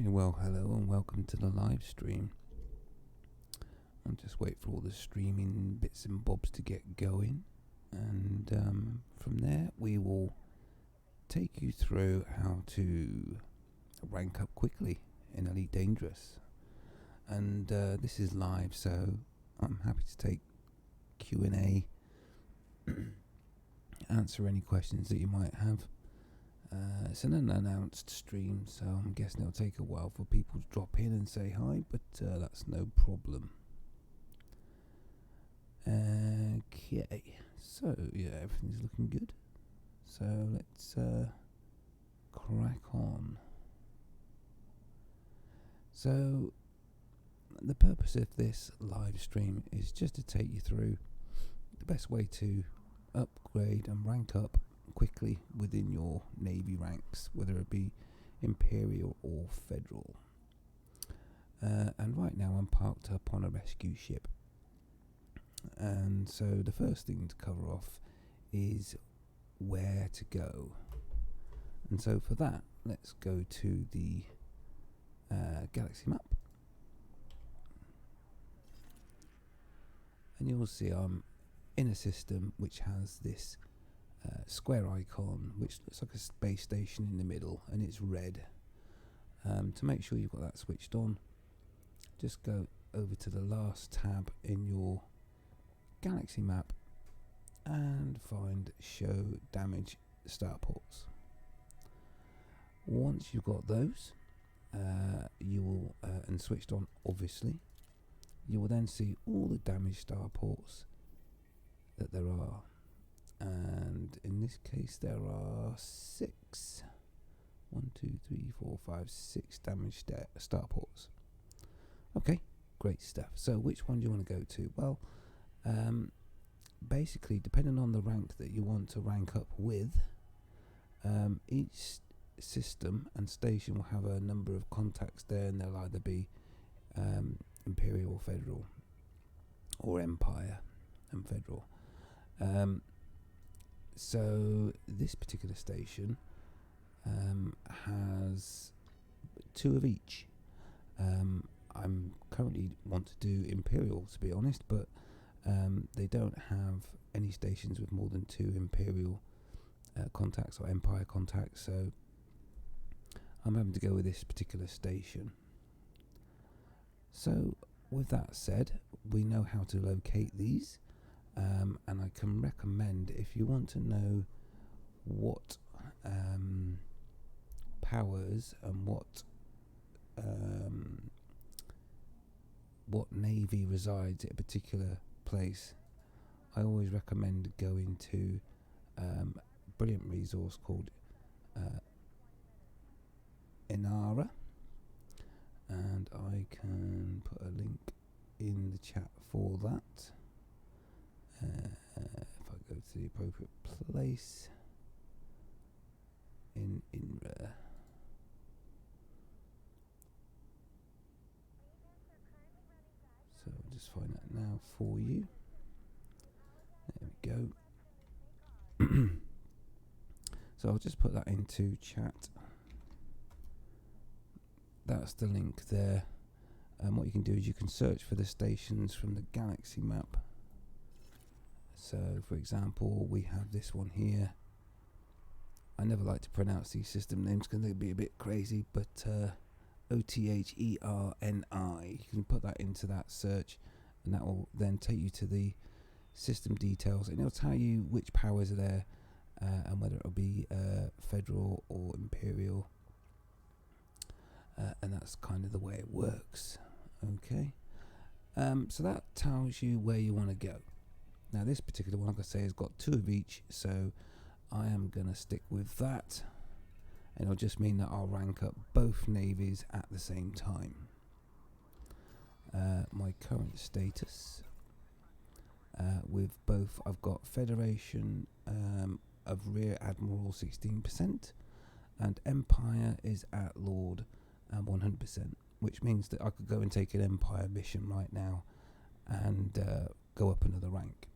Well, hello and welcome to the live stream. I'll just wait for all the streaming bits and bobs to get going, and from there we will take you through how to rank up quickly in Elite Dangerous. And this is live, so I'm happy to take Q&A, answer any questions that you might have. It's an unannounced stream, so I'm guessing it'll take a while for people to drop in and say hi, but that's no problem. Okay, so yeah, everything's looking good. So let's crack on. So the purpose of this live stream is just to take you through the best way to upgrade and rank up quickly within your Navy ranks, whether it be Imperial or Federal. And right now I'm parked up on a rescue ship, and so the first thing to cover off is where to go. And so for that, let's go to the galaxy map, and you'll see I'm in a system which has this square icon which looks like a space station in the middle, and it's red. To make sure you've got that switched on, just go over to the last tab in your galaxy map and find show damage starports. Once you've got those, you will and switched on, obviously, you will then see all the damage starports that there are. And in this case there are 6. 1, 2, 3, 4, 5, 6 damage starports. Okay, great stuff. So which one do you want to go to? Well, basically, depending on the rank that you want to rank up with, each system and station will have a number of contacts there, and they'll either be Imperial or Federal, or Empire and Federal. So this particular station has 2 of each. I'm currently want to do Imperial, to be honest, but they don't have any stations with more than 2 Imperial contacts or Empire contacts, so I'm having to go with this particular station. So with that said, we know how to locate these. And I can recommend, if you want to know what powers and what navy resides at a particular place, I always recommend going to a brilliant resource called Inara, and I can put a link in the chat for that. If I go to the appropriate place in INRA. So I'll just find that now for you. There we go. So I'll just put that into chat. That's the link there. And what you can do is you can search for the stations from the galaxy map. So, for example, we have this one here. I never like to pronounce these system names because they'd be a bit crazy, but OTHERNI. You can put that into that search, and that will then take you to the system details, and it'll tell you which powers are there, and whether it'll be Federal or Imperial. And that's kind of the way it works. Okay. So that tells you where you want to go. Now this particular one, like I say, has got 2 of each, so I am going to stick with that, and it'll just mean that I'll rank up both navies at the same time. My current status with both, I've got Federation of Rear Admiral 16%, and Empire is at Lord 100%, which means that I could go and take an Empire mission right now and go up another rank.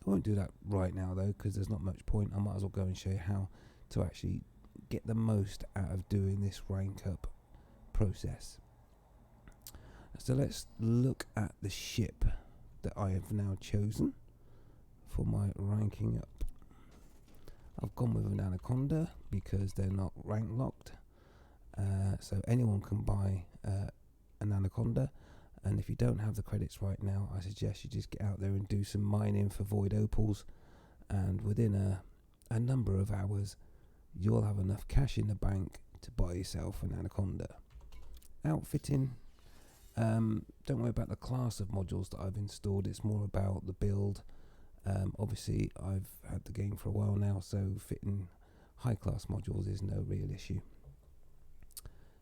I won't do that right now though, because there's not much point. I might as well go and show you how to actually get the most out of doing this rank up process. So let's look at the ship that I have now chosen for my ranking up. I've gone with an Anaconda because they're not rank locked, so anyone can buy an Anaconda. And if you don't have the credits right now, I suggest you just get out there and do some mining for void opals, and within a number of hours you'll have enough cash in the bank to buy yourself an Anaconda. Outfitting, don't worry about the class of modules that I've installed, it's more about the build. Obviously I've had the game for a while now, so fitting high class modules is no real issue.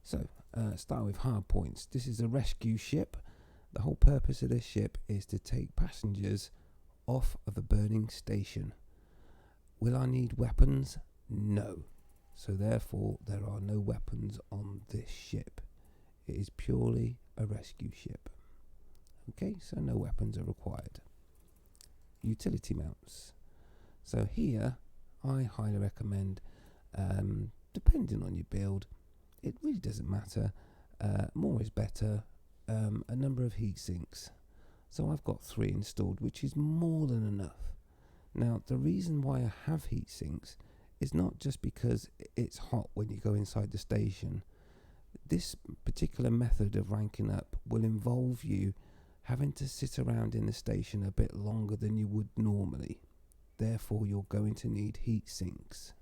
So start with hard points. This is a rescue ship. The whole purpose of this ship is to take passengers off of a burning station. Will I need weapons? No. So therefore there are no weapons on this ship. It is purely a rescue ship. Okay, so no weapons are required. Utility mounts. So here I highly recommend, depending on your build, it really doesn't matter, more is better, a number of heat sinks. So I've got 3 installed, which is more than enough. Now the reason why I have heat sinks is not just because it's hot when you go inside the station. This particular method of ranking up will involve you having to sit around in the station a bit longer than you would normally. Therefore you're going to need heat sinks.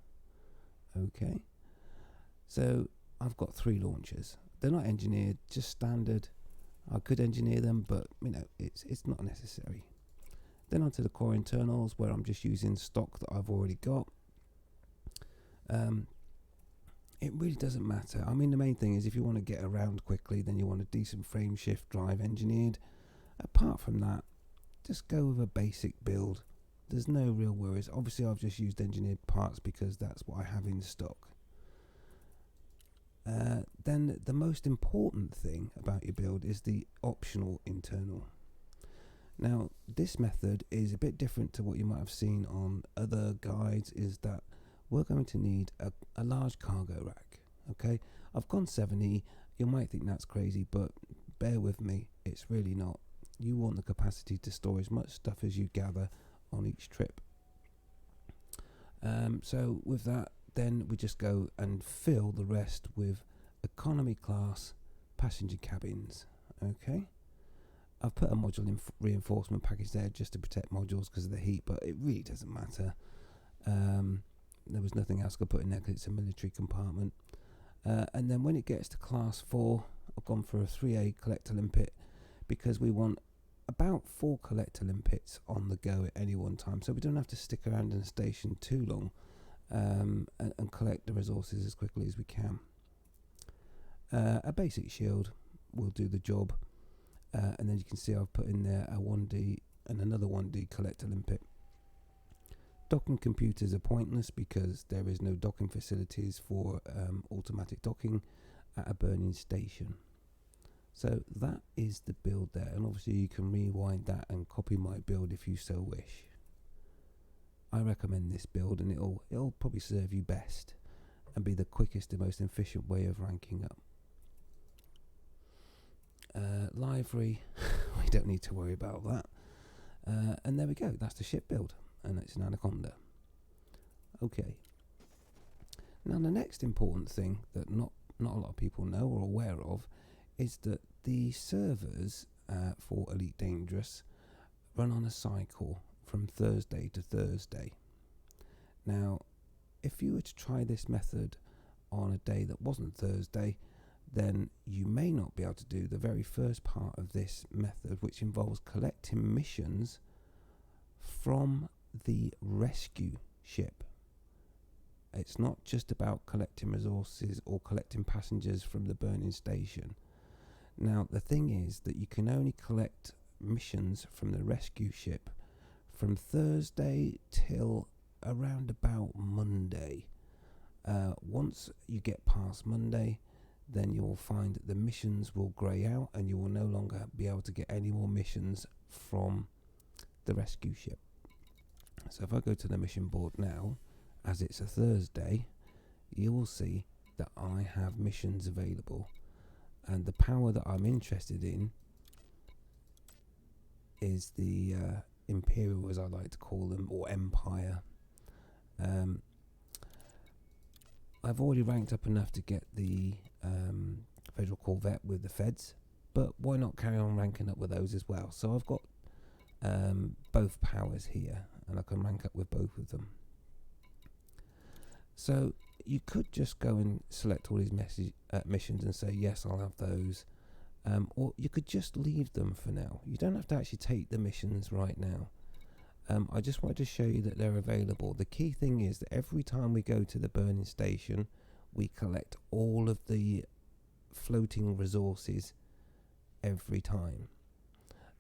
Okay, so I've got 3 launchers. They're not engineered, just standard. I could engineer them, but you know, it's not necessary. Then onto the core internals, where I'm just using stock that I've already got. It really doesn't matter. I mean, the main thing is if you want to get around quickly, then you want a decent frame shift drive engineered. Apart from that, just go with a basic build. There's no real worries. Obviously I've just used engineered parts because that's what I have in stock. Then the most important thing about your build is the optional internal. Now this method is a bit different to what you might have seen on other guides, is that we're going to need a large cargo rack. Okay, I've gone 70. You might think that's crazy, but bear with me, it's really not. You want the capacity to store as much stuff as you gather on each trip. So with that, then we just go and fill the rest with economy class passenger cabins. Okay, I've put a module reinforcement package there just to protect modules because of the heat, but it really doesn't matter. There was nothing else I could put in there because it's a military compartment. And then when it gets to class 4, I've gone for a 3A collector limpet because we want about 4 collector limpets on the go at any one time, so we don't have to stick around in a station too long, and collect the resources as quickly as we can. A basic shield will do the job, and then you can see I've put in there a 1D and another 1D collector limpet. Docking computers are pointless because there is no docking facilities for automatic docking at a burning station. So that is the build there, and obviously you can rewind that and copy my build if you so wish. I recommend this build, and it'll probably serve you best and be the quickest and most efficient way of ranking up. Livery, we don't need to worry about that. And there we go, that's the ship build, and it's an Anaconda. Okay. Now the next important thing that not a lot of people know or aware of is that the servers for Elite Dangerous run on a cycle from Thursday to Thursday. Now, if you were to try this method on a day that wasn't Thursday, then you may not be able to do the very first part of this method, which involves collecting missions from the rescue ship. It's not just about collecting resources or collecting passengers from the burning station. Now the thing is that you can only collect missions from the rescue ship from Thursday till around about Monday. Once you get past Monday, then you'll find that the missions will grey out and you will no longer be able to get any more missions from the rescue ship. So if I go to the mission board now, as it's a Thursday, you will see that I have missions available. and the power that I'm interested in is the Imperial, as I like to call them, or Empire. I've already ranked up enough to get the Federal Corvette with the Feds, but why not carry on ranking up with those as well? So I've got both powers here, and I can rank up with both of them. So you could just go and select all these missions and say, yes, I'll have those. Or you could just leave them for now. You don't have to actually take the missions right now. I just wanted to show you that they're available. The key thing is that every time we go to the burning station, we collect all of the floating resources every time.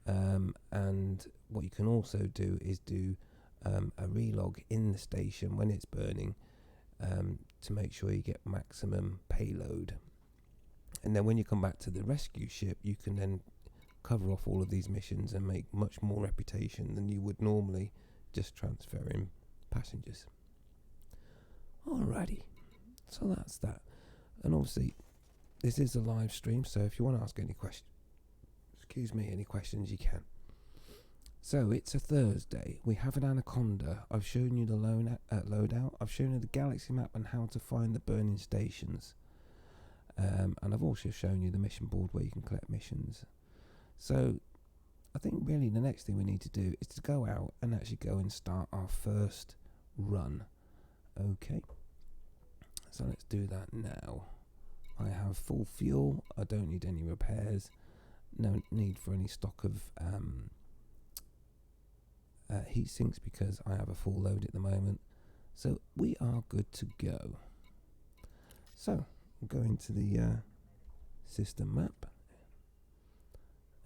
And what you can also do is do a relog in the station when it's burning, to make sure you get maximum payload. And then when you come back to the rescue ship, you can then cover off all of these missions and make much more reputation than you would normally just transferring passengers. Alrighty, so that's that. And obviously this is a live stream, so if you want to ask any questions, any questions, you can. So it's a Thursday. We have an Anaconda. I've shown you the loadout. I've shown you the galaxy map and how to find the burning stations. And I've also shown you the mission board where you can collect missions. So I think really the next thing we need to do is to go out and actually go and start our first run. Okay, so let's do that now. I have full fuel. I don't need any repairs. No need for any stock of heat sinks because I have a full load at the moment. So we are good to go. So we'll go into the system map.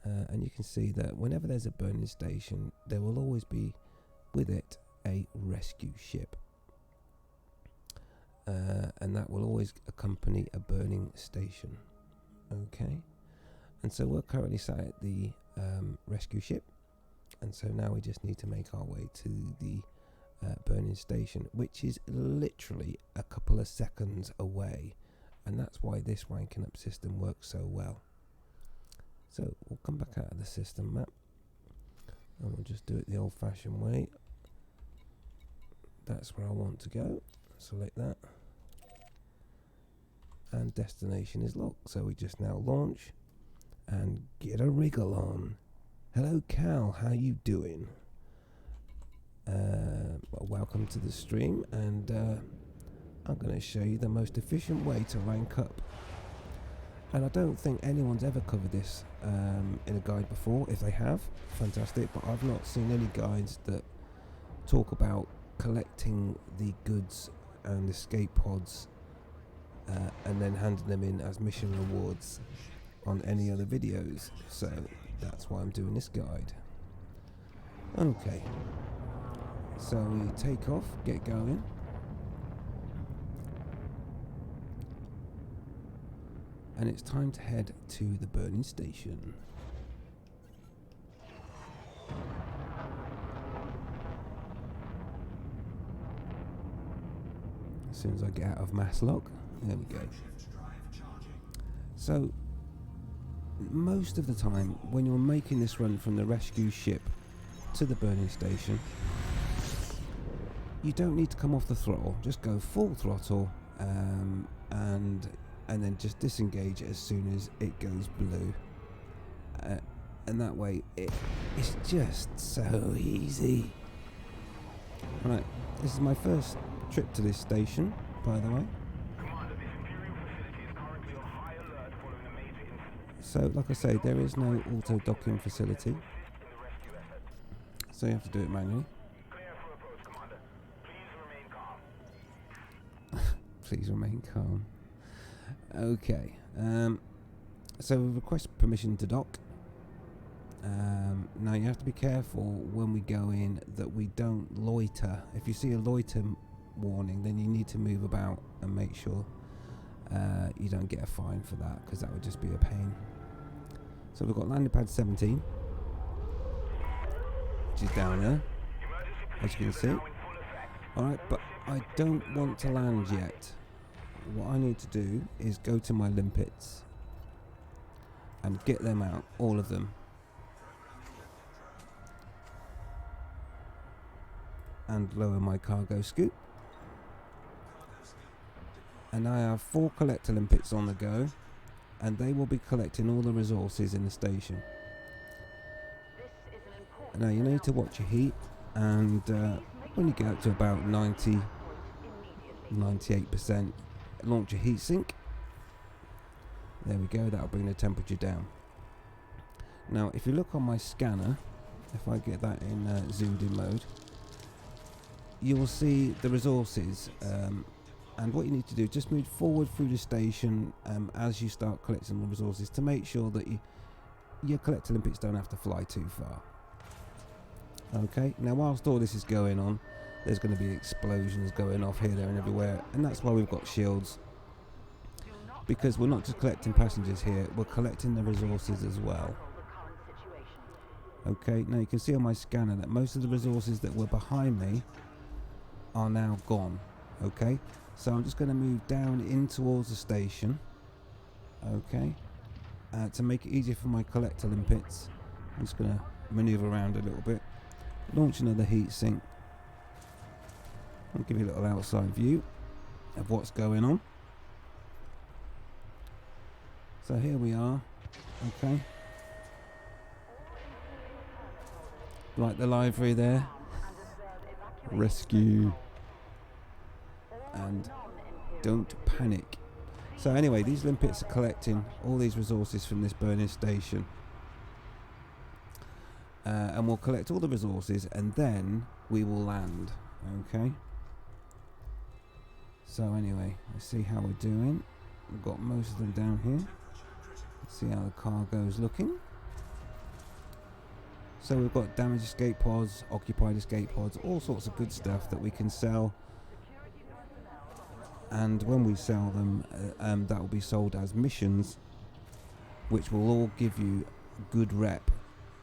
And you can see that whenever there's a burning station, there will always be with it a rescue ship. And that will always accompany a burning station. Okay. And so we're currently sat at the rescue ship. And so now we just need to make our way to the burning station, which is literally a couple of seconds away. And that's why this ranking up system works so well. So we'll come back out of the system map and we'll just do it the old fashioned way. That's where I want to go. Select that. And destination is locked. So we just now launch and get a wriggle on. Hello Cal, how you doing? Welcome to the stream, and I'm going to show you the most efficient way to rank up. And I don't think anyone's ever covered this in a guide before. If they have, fantastic, but I've not seen any guides that talk about collecting the goods and escape pods and then handing them in as mission rewards on any other videos. So that's why I'm doing this guide. Okay, so we take off, get going. And it's time to head to the burning station. As soon as I get out of mass lock, there we go. So most of the time when you're making this run from the rescue ship to the burning station, you don't need to come off the throttle, just go full throttle and then just disengage as soon as it goes blue, and that way it's just so easy. Right, this is my first trip to this station, by the way. So like I say, there is no auto docking facility, so you have to do it manually. Please remain calm. Okay, so we request permission to dock. Now you have to be careful when we go in that we don't loiter. If you see a loiter warning, then you need to move about and make sure you don't get a fine for that, because that would just be a pain. So we've got landing pad 17, which is down there, as you can see. Alright, but I don't want to land yet. What I need to do is go to my limpets and get them out, all of them. And lower my cargo scoop. And I have 4 collector limpets on the go, and they will be collecting all the resources in the station. Now you need to watch your heat, and when you get up to about 98%, launch your heat sink. There we go, that'll bring the temperature down. Now if you look on my scanner, if I get that in zoomed in mode, you will see the resources, and what you need to do, just move forward through the station as you start collecting the resources to make sure that your collector limpets don't have to fly too far. Okay, now whilst all this is going on, there's going to be explosions going off here, there and everywhere, and that's why we've got shields, because we're not just collecting passengers here, we're collecting the resources as well. Okay, now you can see on my scanner that most of the resources that were behind me are now gone. Okay, so I'm just going to move down in towards the station, okay, to make it easier for my collector limpets. I'm just going to maneuver around a little bit, launch another heat sink. I'll give you a little outside view of what's going on. So here we are, okay, like the library there, rescue, and don't panic. So anyway, these limpets are collecting all these resources from this burning station, and we'll collect all the resources and then we will land. Okay, so anyway, let's see how we're doing. We've got most of them down here. Let's see how the cargo's looking. So we've got damaged escape pods, occupied escape pods, all sorts of good stuff that we can sell. And when we sell them, that will be sold as missions, which will all give you good rep.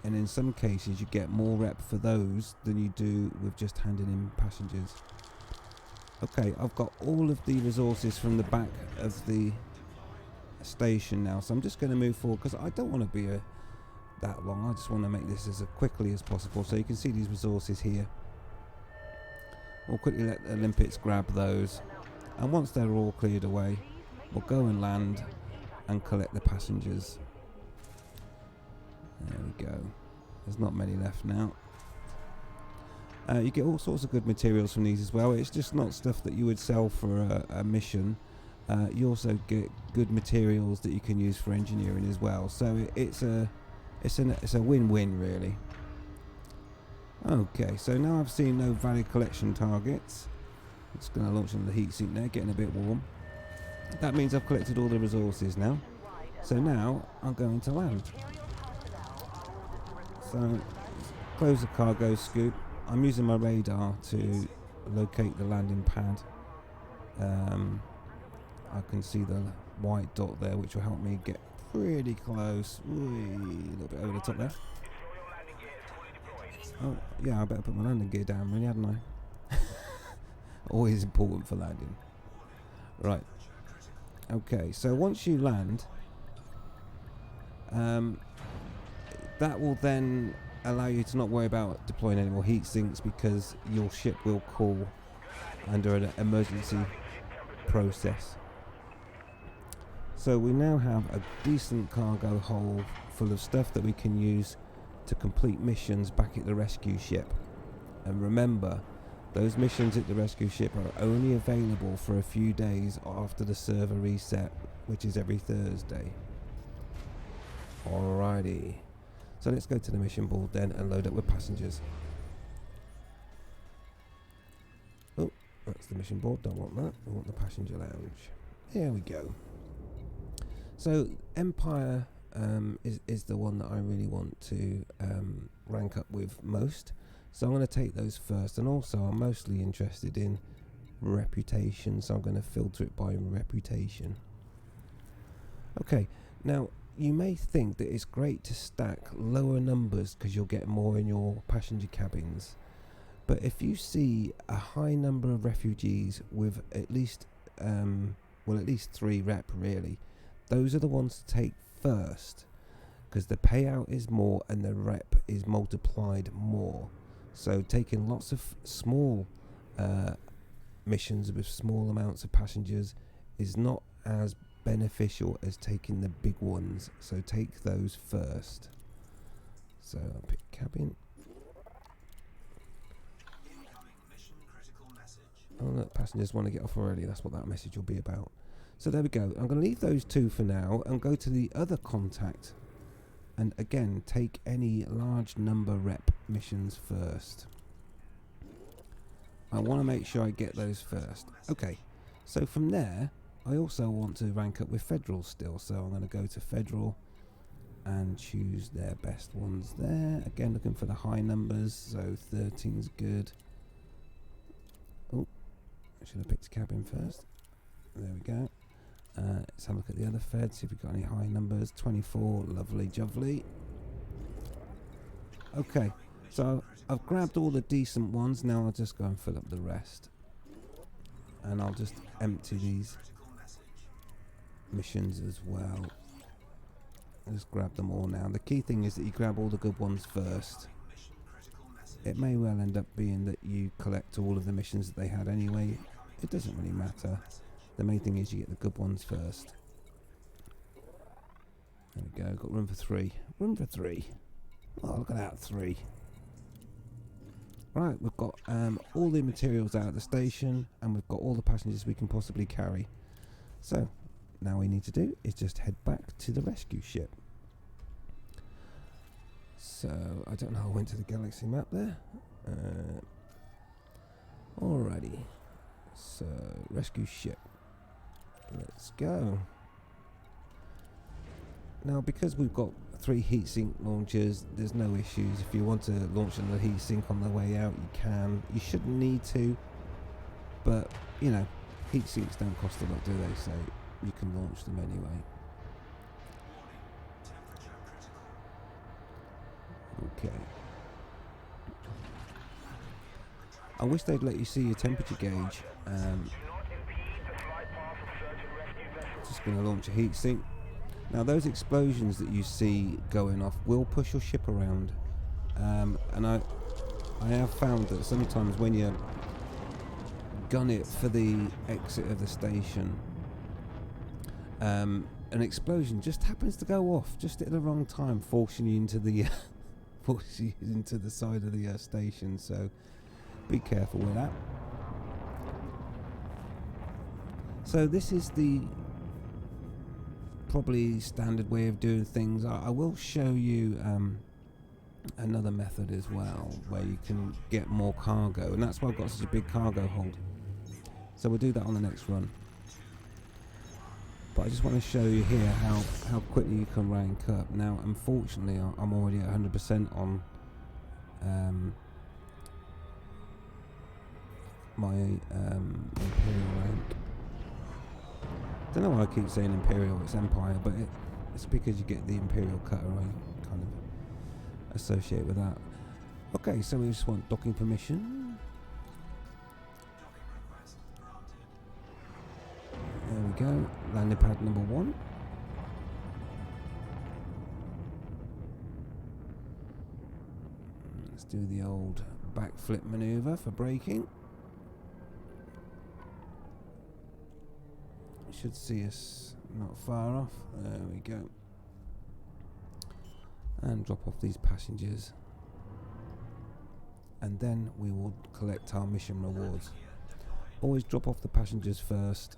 And in some cases, you get more rep for those than you do with just handing in passengers. Okay, I've got all of the resources from the back of the station now, so I'm just going to move forward because I don't want to be that long. I just want to make this as quickly as possible. So you can see these resources here. We'll quickly let the limpets grab those, and once they're all cleared away, we'll go and land and collect the passengers. There we go. There's not many left now. You get all sorts of good materials from these as well. It's just not stuff that you would sell for a mission. You also get good materials that you can use for engineering as well. So it's a win-win really. Okay, so now I've seen no valid collection targets. I'm just going to launch another heat sink there, getting a bit warm. That means I've collected all the resources now. So now I'm going to land. So close the cargo scoop. I'm using my radar to locate the landing pad. I can see the white dot there, which will help me get pretty close. Whee, a little bit over the top there. Oh, yeah, I better put my landing gear down, really, hadn't I? Always important for landing. Right. Okay, so once you land, that will then allow you to not worry about deploying any more heat sinks, because your ship will cool under an emergency process. So we now have a decent cargo hold full of stuff that we can use to complete missions back at the rescue ship. And remember, those missions at the rescue ship are only available for a few days after the server reset, which is every Thursday. Alrighty. So let's go to the mission board then and load up with passengers. Oh, that's the mission board, don't want that. I want the passenger lounge. There we go. So Empire is the one that I really want to rank up with most. So I'm going to take those first, and also I'm mostly interested in reputation, so I'm going to filter it by reputation. Okay, now you may think that it's great to stack lower numbers because you'll get more in your passenger cabins, but if you see a high number of refugees with at least 3 rep really, those are the ones to take first, because the payout is more and the rep is multiplied more. So taking lots of small missions with small amounts of passengers is not as beneficial as taking the big ones. So take those first. So I'll pick cabin. Oh look, passengers want to get off already. That's what that message will be about. So there we go. I'm going to leave those two for now and go to the other contact. And again, take any large number rep missions first. I want to make sure I get those first. Okay, so from there, I also want to rank up with Federal still. So I'm going to go to Federal and choose their best ones there. Again, looking for the high numbers. So 13's good. Oh, I should have picked cabin first. There we go. Let's have a look at the other Fed, see if we've got any high numbers. 24, lovely jubbly. Okay, so I've grabbed all the decent ones. Now I'll just go and fill up the rest. And I'll just empty these missions as well. I'll just grab them all now. The key thing is that you grab all the good ones first. It may well end up being that you collect all of the missions that they had anyway. It doesn't really matter. The main thing is you get the good ones first. There we go, got room for 3. Room for 3. Oh, look at that, 3. Right, we've got all the materials out of the station, and we've got all the passengers we can possibly carry. So, now we need to do is just head back to the rescue ship. So, I don't know how I went to the galaxy map there. Alrighty. So, rescue ship. Let's go. Now, because we've got 3 heatsink launchers, there's no issues. If you want to launch another heatsink on the way out, you can. You shouldn't need to, but you know, heatsinks don't cost a lot, do they? So you can launch them anyway. Okay. I wish they'd let you see your temperature gauge. Just going to launch a heatsink. Now those explosions that you see going off will push your ship around, and I have found that sometimes when you gun it for the exit of the station, an explosion just happens to go off just at the wrong time, forcing you into the side of the station. So be careful with that. So this is the probably standard way of doing things. I will show you another method as well where you can get more cargo, and that's why I've got such a big cargo hold. So we'll do that on the next run. But I just want to show you here how quickly you can rank up. Now unfortunately I'm already at 100% on my Imperial rank. I don't know why I keep saying Imperial, it's Empire, but it's because you get the Imperial cutter, I kind of associate with that. Okay, so we just want docking permission. There we go, landing pad number 1. Let's do the old backflip maneuver for braking. Should see us not far off. There we go. And drop off these passengers. And then we will collect our mission rewards. Always drop off the passengers first.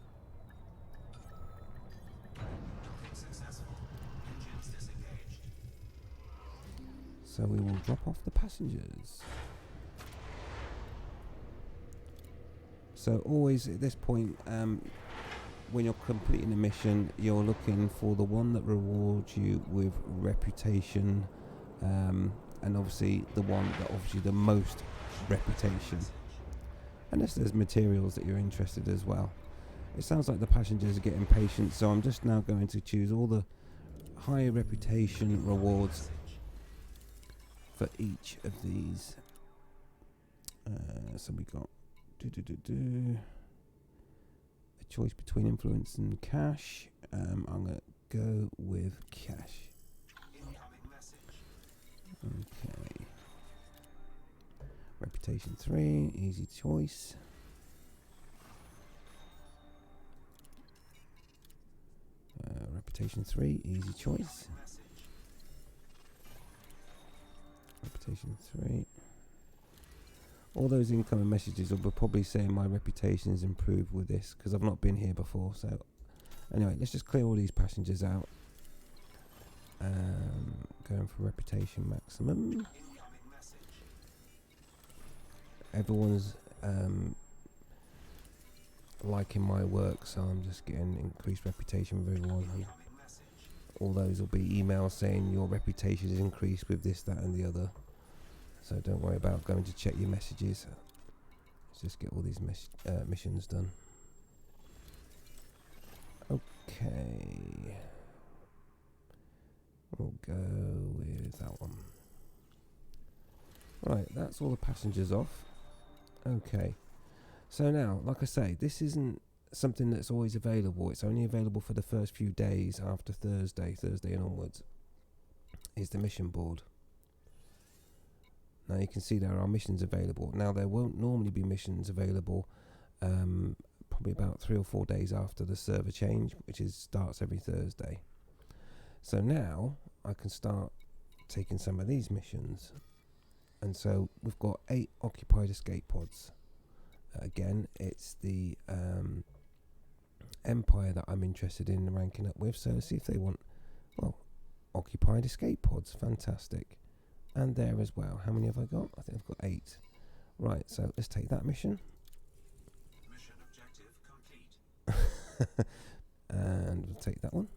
So we will drop off the passengers. So always at this point, when you're completing a mission, you're looking for the one that rewards you with reputation, and obviously the one that offers you the most reputation, unless there's materials that you're interested as well. It sounds like the passengers are getting patient, so I'm just now going to choose all the higher reputation rewards for each of these. So we got a choice between influence and cash. I'm going to go with cash. Reputation 3, easy choice. Reputation 3, easy choice. Reputation 3. All those incoming messages will probably saying my reputation is improved with this because I've not been here before. So anyway, let's just clear all these passengers out. Going for reputation maximum. Everyone's liking my work, so I'm just getting increased reputation with everyone. And all those will be emails saying your reputation is increased with this, that, and the other. So don't worry about going to check your messages. Let's just get all these missions done. Okay. We'll go with that one. Right, that's all the passengers off. Okay. So now, like I say, this isn't something that's always available. It's only available for the first few days after Thursday and onwards. Is the mission board. Now you can see there are missions available. Now there won't normally be missions available probably about 3 or 4 days after the server change, which starts every Thursday. So now I can start taking some of these missions. And so we've got 8 occupied escape pods. Again, it's the Empire that I'm interested in ranking up with. So let's see if they want, well, occupied escape pods. Fantastic. And there as well. How many have I got? I think I've got 8. Right, so let's take that mission. Mission objective complete. And we'll take that one.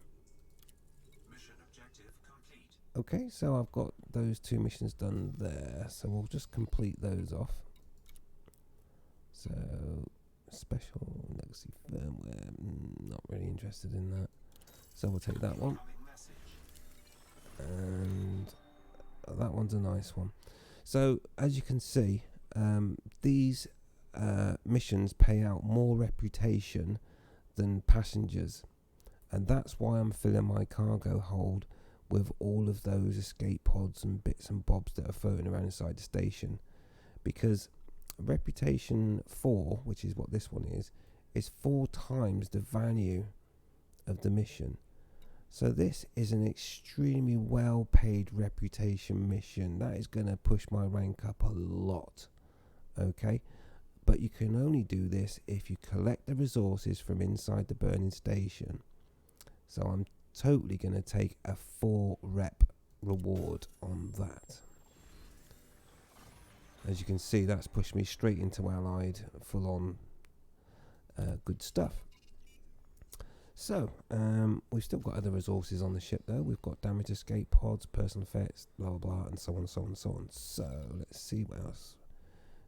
Mission objective complete. Okay, so I've got those 2 missions done there. So we'll just complete those off. So, special legacy firmware. Not really interested in that. So we'll take that one. And that one's a nice one. So as you can see, these missions pay out more reputation than passengers, and that's why I'm filling my cargo hold with all of those escape pods and bits and bobs that are floating around inside the station, because reputation 4, which is what this one is 4 times the value of the mission. So this is an extremely well paid reputation mission. That is going to push my rank up a lot. Okay, but you can only do this if you collect the resources from inside the burning station. So I'm totally going to take a 4 rep reward on that. As you can see, that's pushed me straight into Allied, full on good stuff. So, we've still got other resources on the ship though. We've got damage escape pods, personal effects, blah blah blah, and so on, so on, so on. So, let's see what else.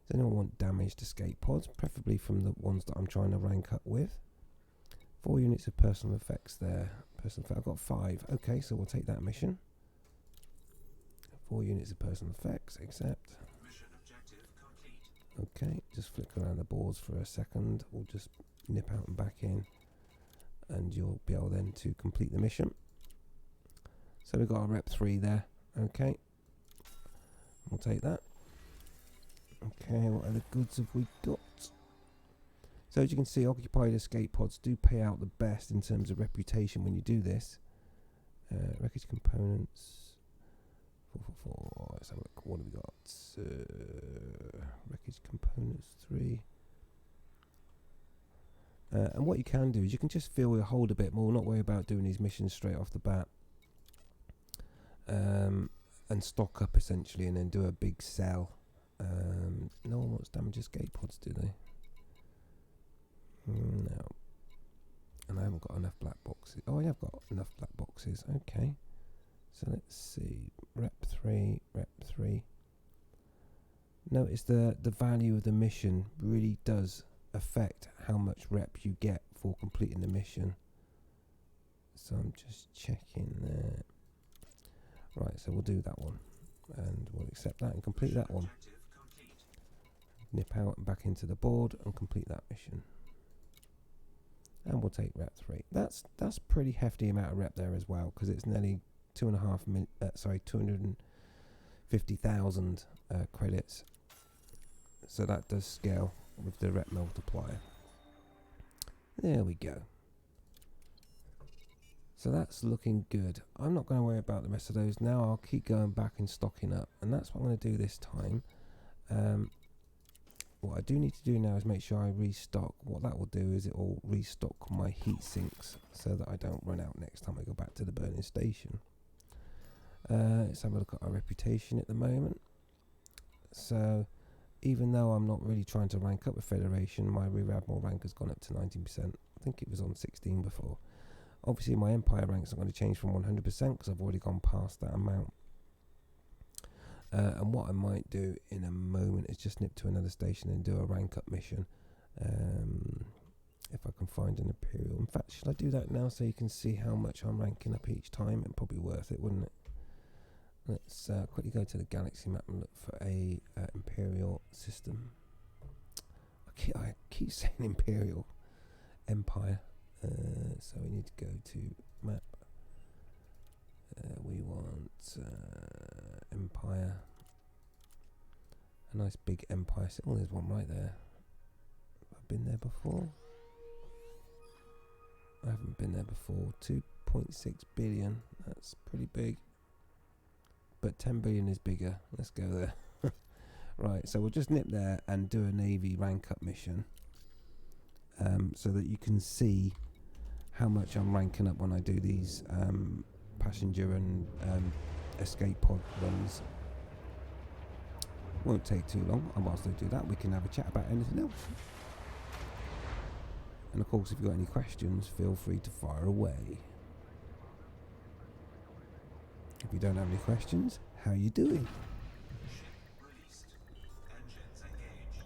Does anyone want damaged escape pods? Preferably from the ones that I'm trying to rank up with. 4 units of personal effects there. Personal effects, I've got 5. Okay, so we'll take that mission. 4 units of personal effects, accept. Mission objective complete. Okay, just flick around the boards for a second. We'll just nip out and back in, and you'll be able then to complete the mission. So we've got our rep 3 there. Okay, we'll take that. Okay, what other goods have we got? So as you can see, occupied escape pods do pay out the best in terms of reputation when you do this. Wreckage components 444. Let's have a look. What have we got? Wreckage components 3. And what you can do is you can just fill your hold a bit more, not worry about doing these missions straight off the bat, and stock up essentially, and then do a big sell. No one wants damage escape pods, do they? No. And I haven't got enough black boxes. Oh, I have got enough black boxes. Okay. So let's see. Rep 3, Rep 3. Notice the value of the mission really does affect how much rep you get for completing the mission. So I'm just checking there. Right, so we'll do that one, and we'll accept that and complete that one. Nip out and back into the board and complete that mission. And we'll take rep 3. That's pretty hefty amount of rep there as well, because it's nearly 250,000 credits. So that does scale with the rep multiplier. There we go. So that's looking good. I'm not going to worry about the rest of those now. I'll keep going back and stocking up, and that's what I'm going to do this time. What I do need to do now is make sure I restock. What that will do is it will restock my heat sinks so that I don't run out next time I go back to the burning station. Let's have a look at our reputation at the moment. So even though I'm not really trying to rank up with Federation, my Rear Admiral rank has gone up to 19%. I think it was on 16 before. Obviously my Empire rank's not going to change from 100% because I've already gone past that amount. And what I might do in a moment is just nip to another station and do a rank up mission. If I can find an Imperial. In fact, should I do that now so you can see how much I'm ranking up each time? It'd probably worth it, wouldn't it? Let's quickly go to the galaxy map and look for a Imperial system. I keep saying Imperial. Empire. So we need to go to map. We want Empire. A nice big Empire. Oh, there's one right there. Have I been there before? I haven't been there before. 2.6 billion. That's pretty big. But 10 billion is bigger. Let's go there. Right, so we'll just nip there and do a Navy rank up mission. So that you can see how much I'm ranking up when I do these passenger and escape pod runs. Won't take too long, and whilst I do that we can have a chat about anything else. And of course if you've got any questions, feel free to fire away. If you don't have any questions, how you doing? Ship released. Engines engaged.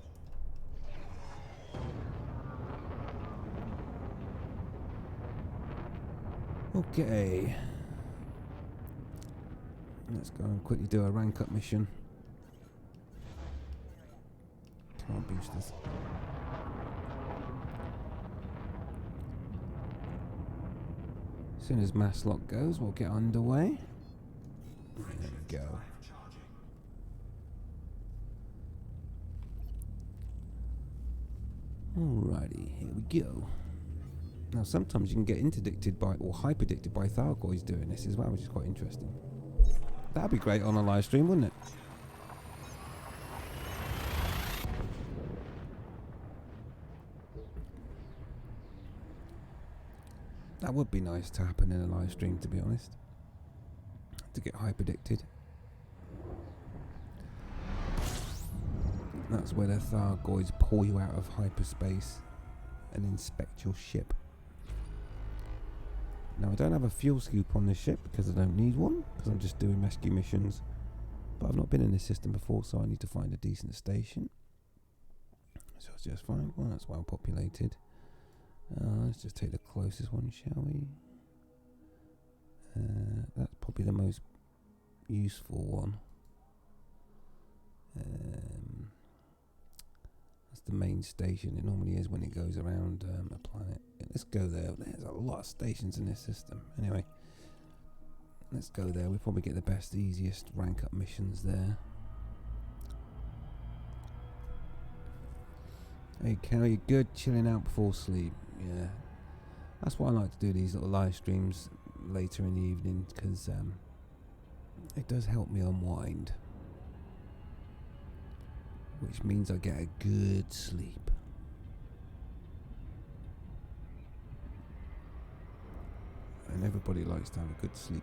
Okay. Let's go and quickly do a rank up mission. Come on, boosters. As soon as mass lock goes, we'll get underway. There we go. Alrighty, here we go. Now sometimes you can get interdicted by, or hyperdicted by Thargoids doing this as well, which is quite interesting. That'd be great on a live stream, wouldn't it? That would be nice to happen in a live stream, to be honest. To get hyperdicted. That's where the Thargoids pull you out of hyperspace and inspect your ship. Now I don't have a fuel scoop on this ship because I don't need one, because I'm just doing rescue missions. But I've not been in this system before, so I need to find a decent station. So it's just fine. Well, that's well populated. Let's just take the closest one, shall we? That's probably the most useful one. That's the main station. It normally is when it goes around a planet. Let's go there. There's a lot of stations in this system. Anyway, let's go there. We'll probably get the best, easiest rank up missions there. Hey Cal, you good? Chilling out before sleep? Yeah. That's why I like to do these little live streams later in the evening, because it does help me unwind. Which means I get a good sleep. And everybody likes to have a good sleep.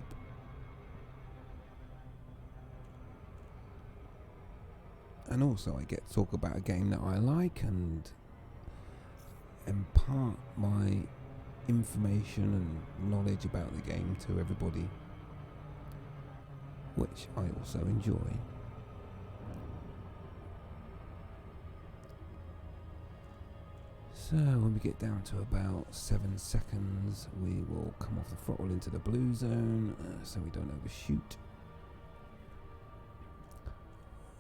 And also I get to talk about a game that I like and impart my information and knowledge about the game to everybody, which I also enjoy. So when we get down to about 7 seconds, we will come off the throttle into the blue zone, so we don't overshoot.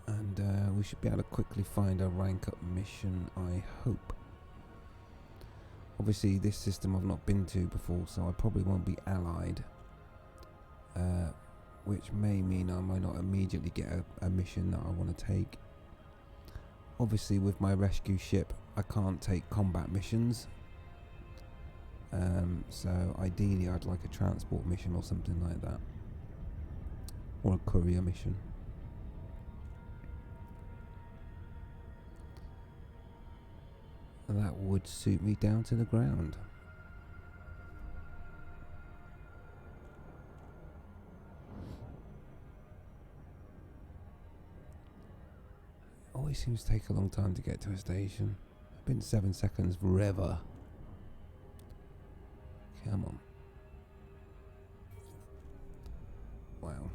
And we should be able to quickly find a rank up mission, I hope. Obviously this system I've not been to before, so I probably won't be allied, which may mean I might not immediately get a mission that I want to take. Obviously, with my rescue ship, I can't take combat missions. So ideally, I'd like a transport mission or something like that, or a courier mission. That would suit me down to the ground. Always seems to take a long time to get to a station. I've been 7 seconds forever. Come on. Wow.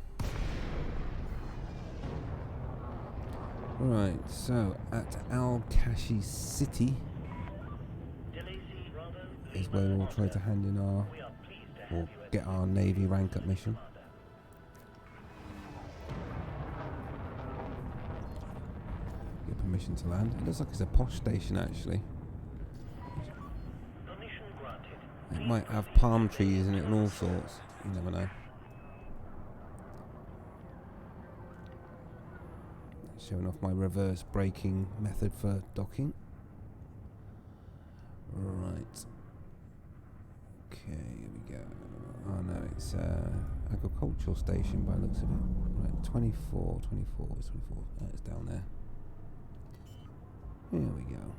Right, so at Al-Kashi City is where we'll try to hand in our, or get our Navy rank up mission. Get permission to land. It looks like it's a posh station actually. It might have palm trees in it and all sorts. You never know. Showing off my reverse braking method for docking. Right. Okay, here we go. Oh no, it's agricultural station by the looks of it. Right, 24 is 24. It's down there. Here we go.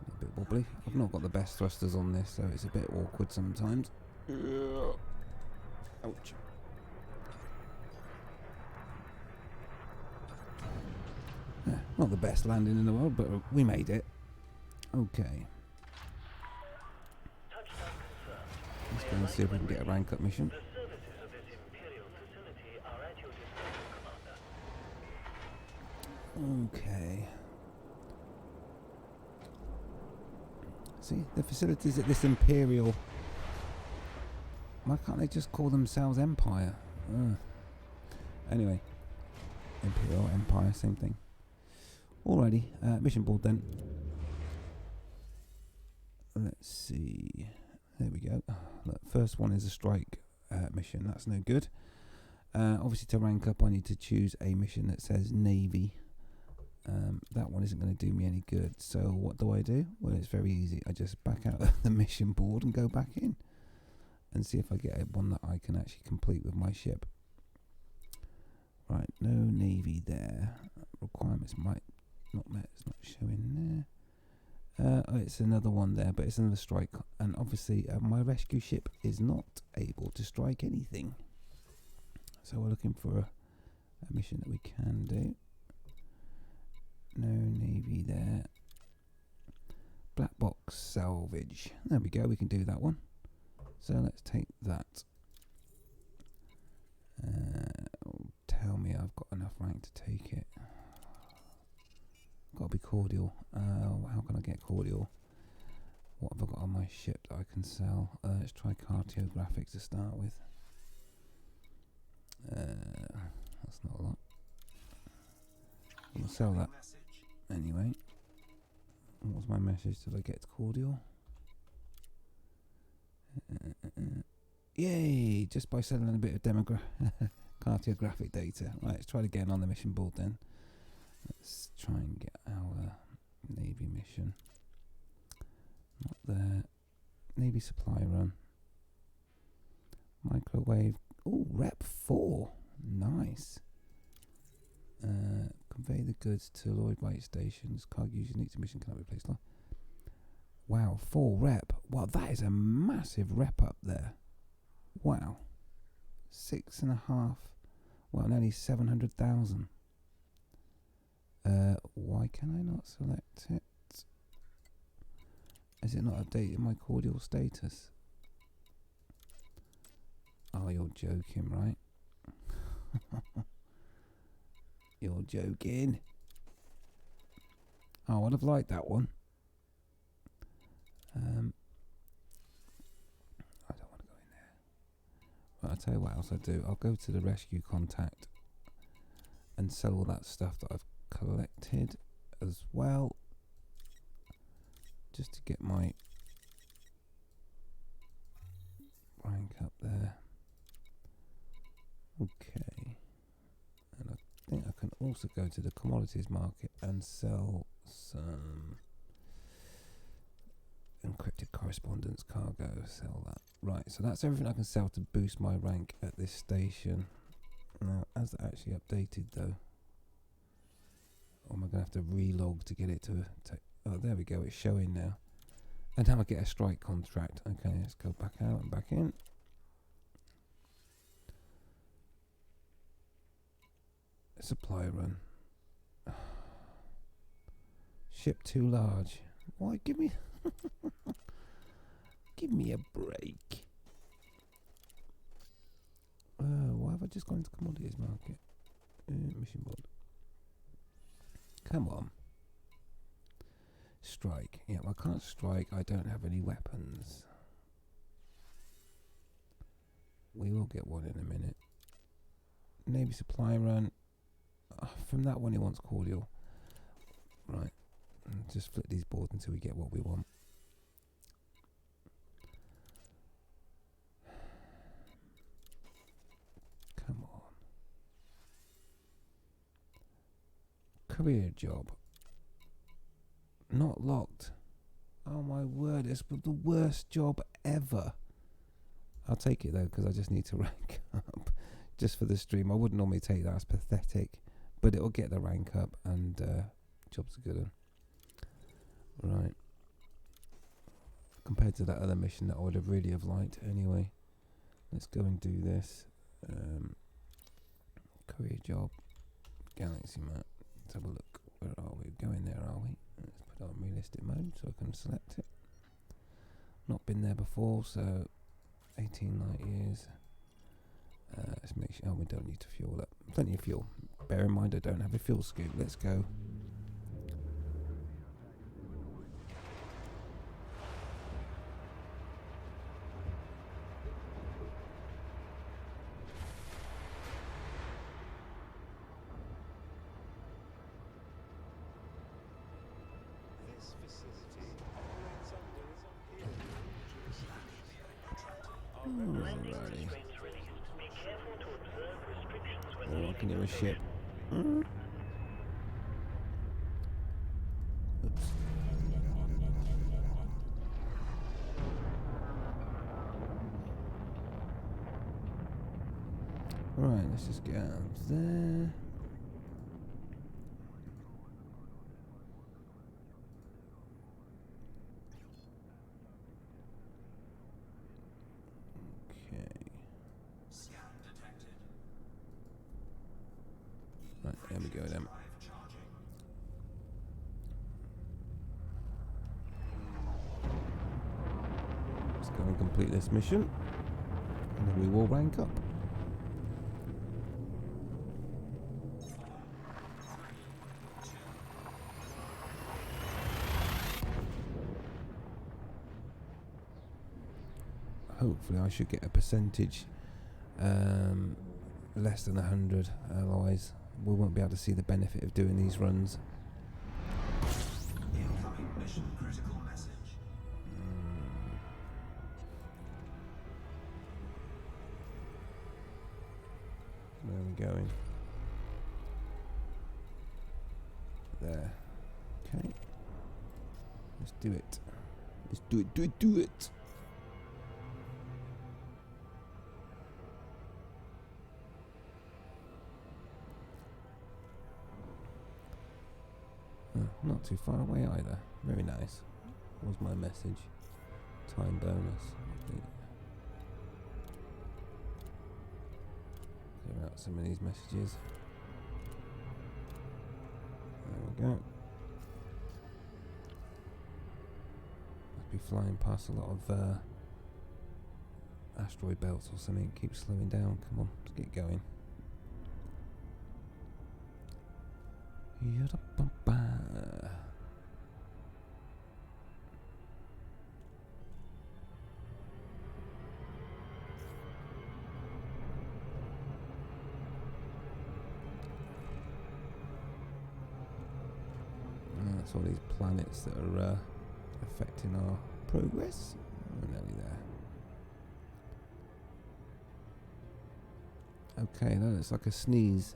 A bit wobbly. I've not got the best thrusters on this, so it's a bit awkward sometimes. Ouch. Not the best landing in the world, but we made it. Okay. Let's go and see if we can get a rank up mission. Okay. See, the facilities at this Imperial... Why can't they just call themselves Empire? Anyway. Imperial, Empire, same thing. Alrighty, mission board then. Let's see. There we go. Look, first one is a strike mission. That's no good. Obviously, to rank up, I need to choose a mission that says Navy. That one isn't going to do me any good. So what do? Well, it's very easy. I just back out of the mission board and go back in and see if I get one that I can actually complete with my ship. Right, no Navy there. Requirements might not met. It's not showing there. Oh, it's another one there, but it's another strike. And obviously, my rescue ship is not able to strike anything. So we're looking for a mission that we can do. No Navy there. Black box salvage. There we go. We can do that one. So let's take that. Tell me I've got enough rank to take it. Got to be cordial. How can I get cordial? What have I got on my ship that I can sell? Let's try cartographic to start with. That's not a lot. We'll sell that anyway. What was my message? Did I get cordial? Yay! Just by selling a bit of cartographic data. Right, let's try it again on the mission board then. Let's try and get our Navy mission. Not there. Navy supply run. Microwave. Oh, Rep 4. Nice. Convey the goods to Lloyd White stations. Cargo using needs mission cannot be placed. Wow, 4 rep. Wow, that is a massive rep up there. Wow. 6.5. Well, nearly 700,000. Why can I not select it? Is it not updated my cordial status? Oh, you're joking, right? You're joking. Oh, I'd have liked that one. I don't want to go in there. Well, I'll tell you what else I do. I'll go to the rescue contact and sell all that stuff that I've collected as well, just to get my rank up there. Okay, and I'll also go to the commodities market and sell some encrypted correspondence cargo. Sell that. Right, so that's everything I can sell to boost my rank at this station. Now, has that actually updated though? Or am I going to have to relog to get it to oh, there we go, it's showing now. And now I get a strike contract. Okay, let's go back out and back in. Supply run. Ship too large. Why? Give me give me a break. Why have I just gone to commodities market? Mission board. Come on. Strike. Yeah, I can't strike. I don't have any weapons. We will get one in a minute. Navy supply run. From that one he wants cordial. Right. Just flip these boards until we get what we want. Come on. Career job. Not locked. Oh my word, it's the worst job ever. I'll take it though, because I just need to rank up. Just for the stream. I wouldn't normally take that, it's pathetic. But it'll get the rank up, and job's a good one. Right. Compared to that other mission that I would have really have liked. Anyway, let's go and do this. Career job. Galaxy map. Let's have a look. Where are we? Going there, are we? Let's put it on realistic mode so I can select it. Not been there before, so 18 light years. Let's make sure. Oh, we don't need to fuel up. Plenty of fuel. Bear in mind, I don't have a fuel scoop. Let's go. This facility operates under Imperial jurisdiction. Alrighty. Oh, I can hear a ship. Oops. Alright, let's just get out of there. Okay. Scan detected. Right, there we go then. Drive charging. Let's go and complete this mission. And then we will rank up. Hopefully I should get a percentage less than 100, otherwise we won't be able to see the benefit of doing these runs. Incoming mission critical message. Where are we going? There. Okay. Let's do it. Let's do it. Not too far away either. Very nice. What was my message? Time bonus. Clear out some of these messages. There we go. Must be flying past a lot of asteroid belts or something. Keep slowing down. Come on, let's get going. Yada-bum-ba. That's all these planets that are affecting our progress. We're nearly there. Okay, that looks like a sneeze.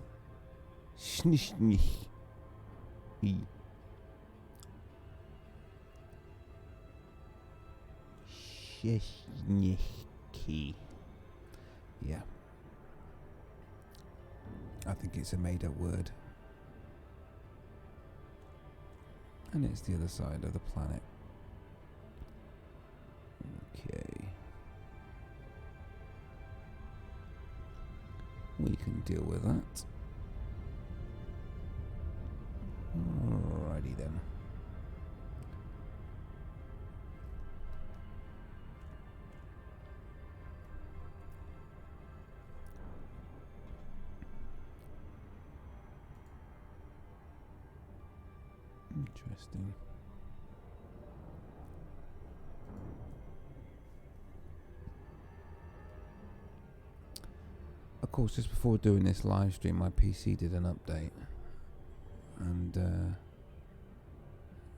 Shnishnih. Sheshniki. Yeah. I think it's a made up word. And it's the other side of the planet. Okay. We can deal with that. Alrighty then. Interesting. Of course, just before doing this live stream, my PC did an update, and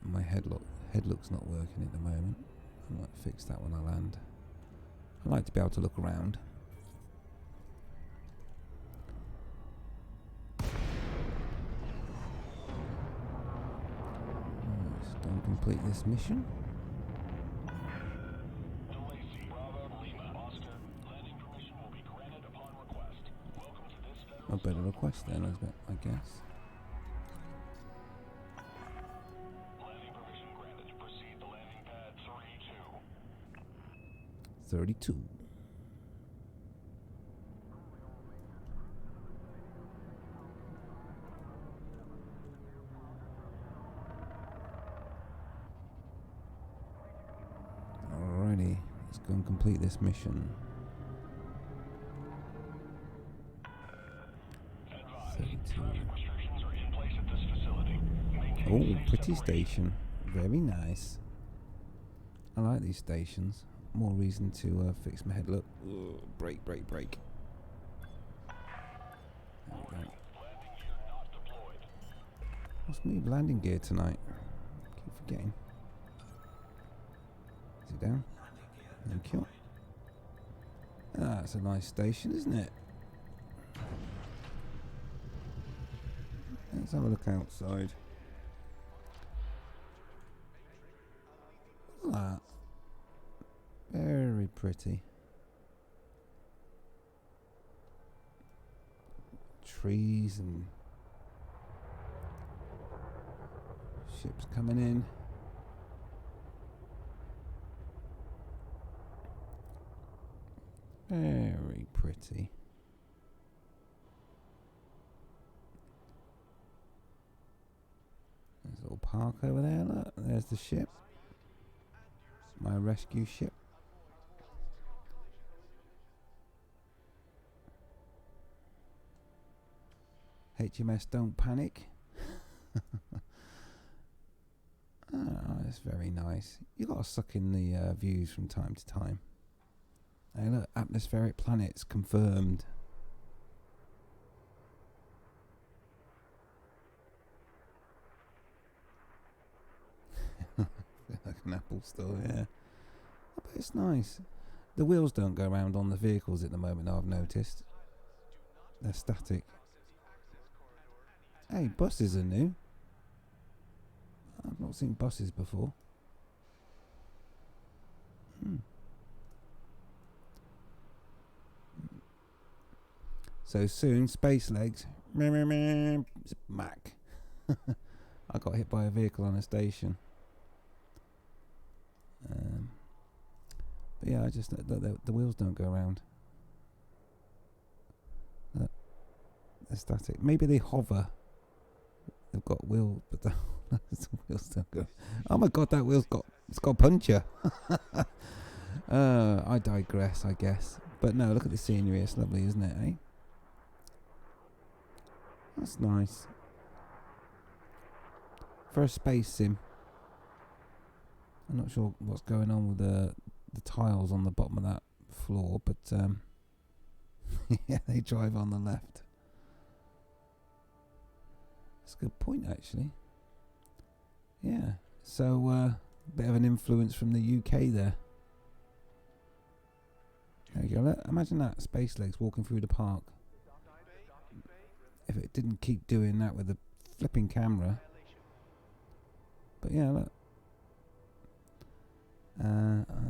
my headlock's not working at the moment. I might fix that when I land. I like to be able to look around. Let's go and complete this mission. A better request then, isn't it? I guess. Landing permission granted. Proceed to landing pad 32. 32. Alrighty, let's go and complete this mission. 32. Restrictions are in place at this facility. Oh, Maintain pretty station. Very nice. I like these stations. More reason to fix my head. Look. Ugh, brake, brake, brake. There we go. Landing gear not deployed. What's my landing gear tonight? Keep forgetting. Is it down? Thank you. Ah, it's a nice station, isn't it? Let's have a look outside. Look at that. Very pretty. Trees and ships coming in. Very pretty. There's a little park over there, look. There's the ship. My rescue ship. HMS Don't Panic. Oh, that's very nice. You got to suck in the views from time to time. Hey, look, atmospheric planets confirmed. Like an Apple store, yeah. But it's nice. The wheels don't go around on the vehicles at the moment, I've noticed. They're static. Hey, buses are new. I've not seen buses before. So soon, space legs. Mac. I got hit by a vehicle on a station. But yeah, I just the wheels don't go around. They're static. Maybe they hover. They've got wheels, but the wheels don't go. Oh my god, that wheel's got a puncture. I digress, I guess. But no, look at the scenery. It's lovely, isn't it? Eh? That's nice. For a space sim. I'm not sure what's going on with the tiles on the bottom of that floor, but yeah, they drive on the left. That's a good point, actually. Yeah, so bit of an influence from the UK there. There you go. Imagine that, space legs walking through the park. if it didn't keep doing that with the flipping camera. But yeah, look.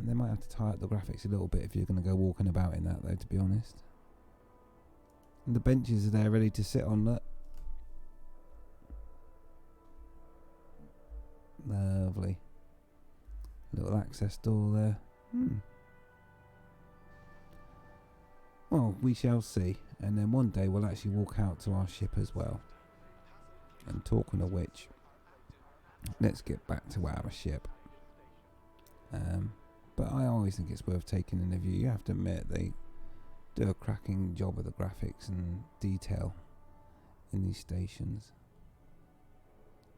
They might have to tie up the graphics a little bit if you're going to go walking about in that, though, to be honest. And the benches are there ready to sit on, look. Lovely. Little access door there. Well, we shall see. And then one day we'll actually walk out to our ship as well. And talking of which, let's get back to our ship. But I always think it's worth taking in a view. You have to admit they do a cracking job of the graphics and detail in these stations.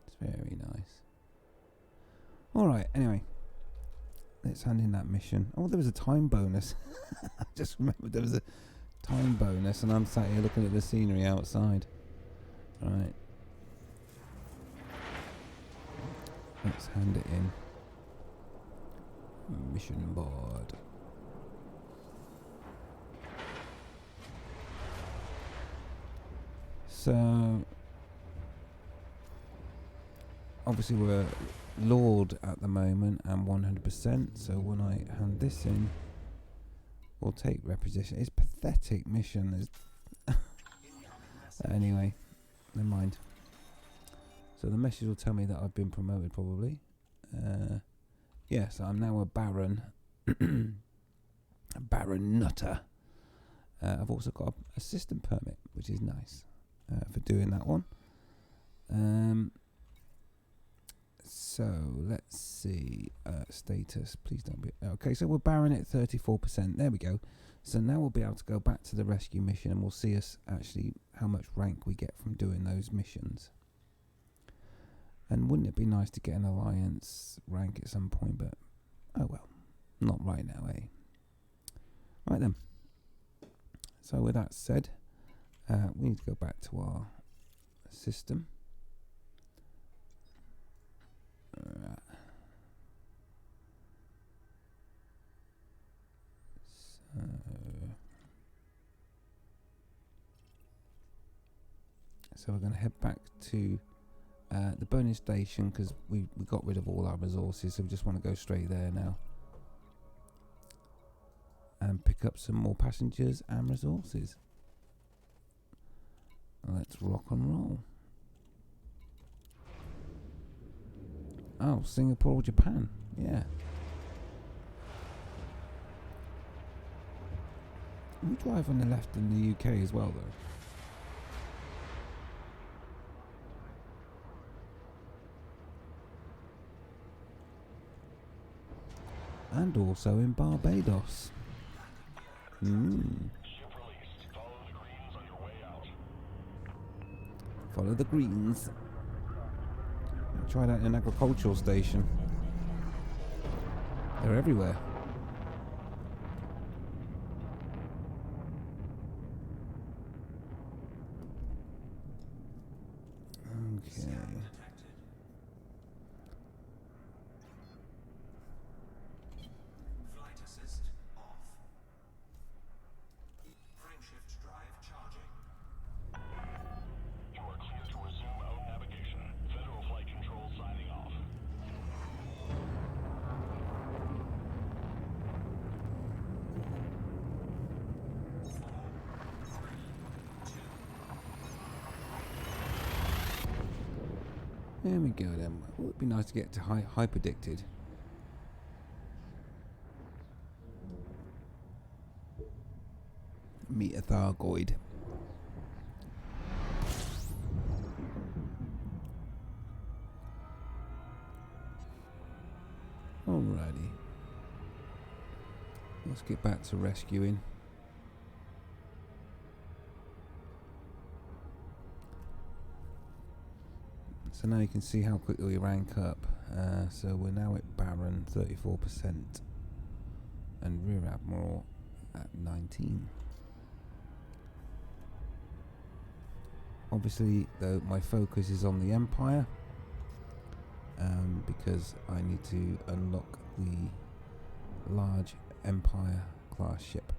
It's very nice. Alright, anyway. Let's hand in that mission. Oh, there was a time bonus. I just remembered there was a time bonus and I'm sat here looking at the scenery outside. Right. Let's hand it in. Mission board. So obviously we're Lord at the moment and 100%, so when I hand this in we'll take reposition. It's pathetic mission. Anyway, never mind. So the message will tell me that I've been promoted probably. Yes, I'm now a Baron. A Baron Nutter. I've also got an assistant permit, which is nice for doing that one. So let's see. Status, please don't be. Okay, so we're Baron at 34%. There we go. So now we'll be able to go back to the rescue mission and we'll see us actually how much rank we get from doing those missions. And wouldn't it be nice to get an alliance rank at some point, but oh well, not right now, eh? Right then. So with that said, we need to go back to our system. So we're going to head back to the burning station because we got rid of all our resources, so we just want to go straight there now and pick up some more passengers and resources. Let's rock and roll. Oh, Singapore or Japan, yeah. We drive on the left in the UK as well, though. And also in Barbados. Ship released. Follow the greens on your way out. Follow the greens. Try that in an agricultural station. They're everywhere. Okay. Flight assist off. Frameshift drive charging. You are clear to resume out navigation. Federal Flight Control signing off. There we go then. It would be nice to get to hyperdicted. Meet a Thargoid. Alrighty. Let's get back to rescuing. So now you can see how quickly we rank up. So we're now at Baron, 34%. And Rear Admiral at 19. Obviously, though, my focus is on the Empire. Because I need to unlock the large Empire class ship,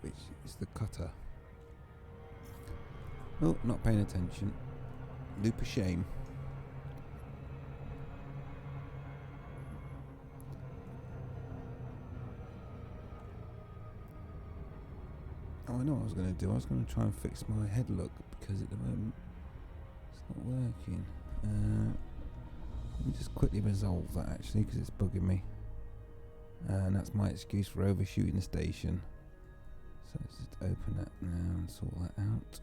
which is the cutter. Oh, not paying attention. Loop of shame. Oh, I know what I was going to do. I was going to try and fix my head look because at the moment it's not working. Let me just quickly resolve that actually because it's bugging me. And that's my excuse for overshooting the station. So let's just open that now and sort that out.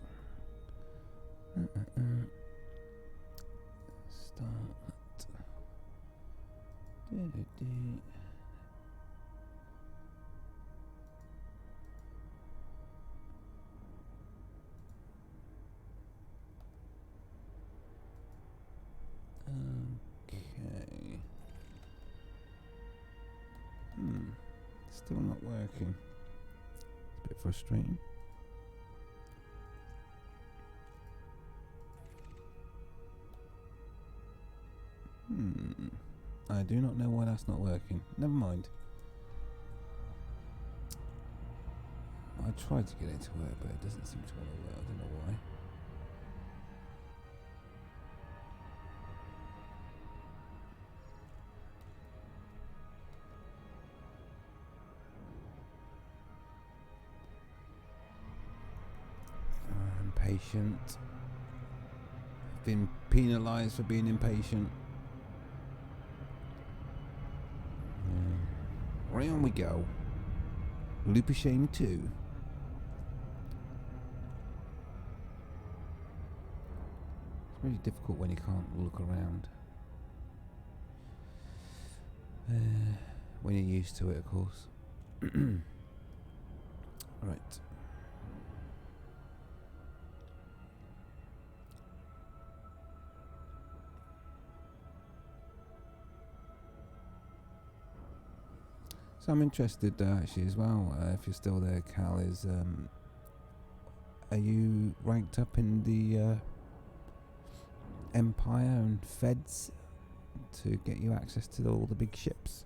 Start that. Okay. Still not working. It's a bit frustrating. I do not know why that's not working. Never mind. I tried to get it to work, but it doesn't seem to want to work. I don't know why. I'm impatient. I've been penalised for being impatient. Right on we go. Loop of Shame 2. It's really difficult when you can't look around. When you're used to it, of course. Right. So I'm interested actually as well, if you're still there, Cal, is are you ranked up in the Empire and Feds to get you access to all the big ships?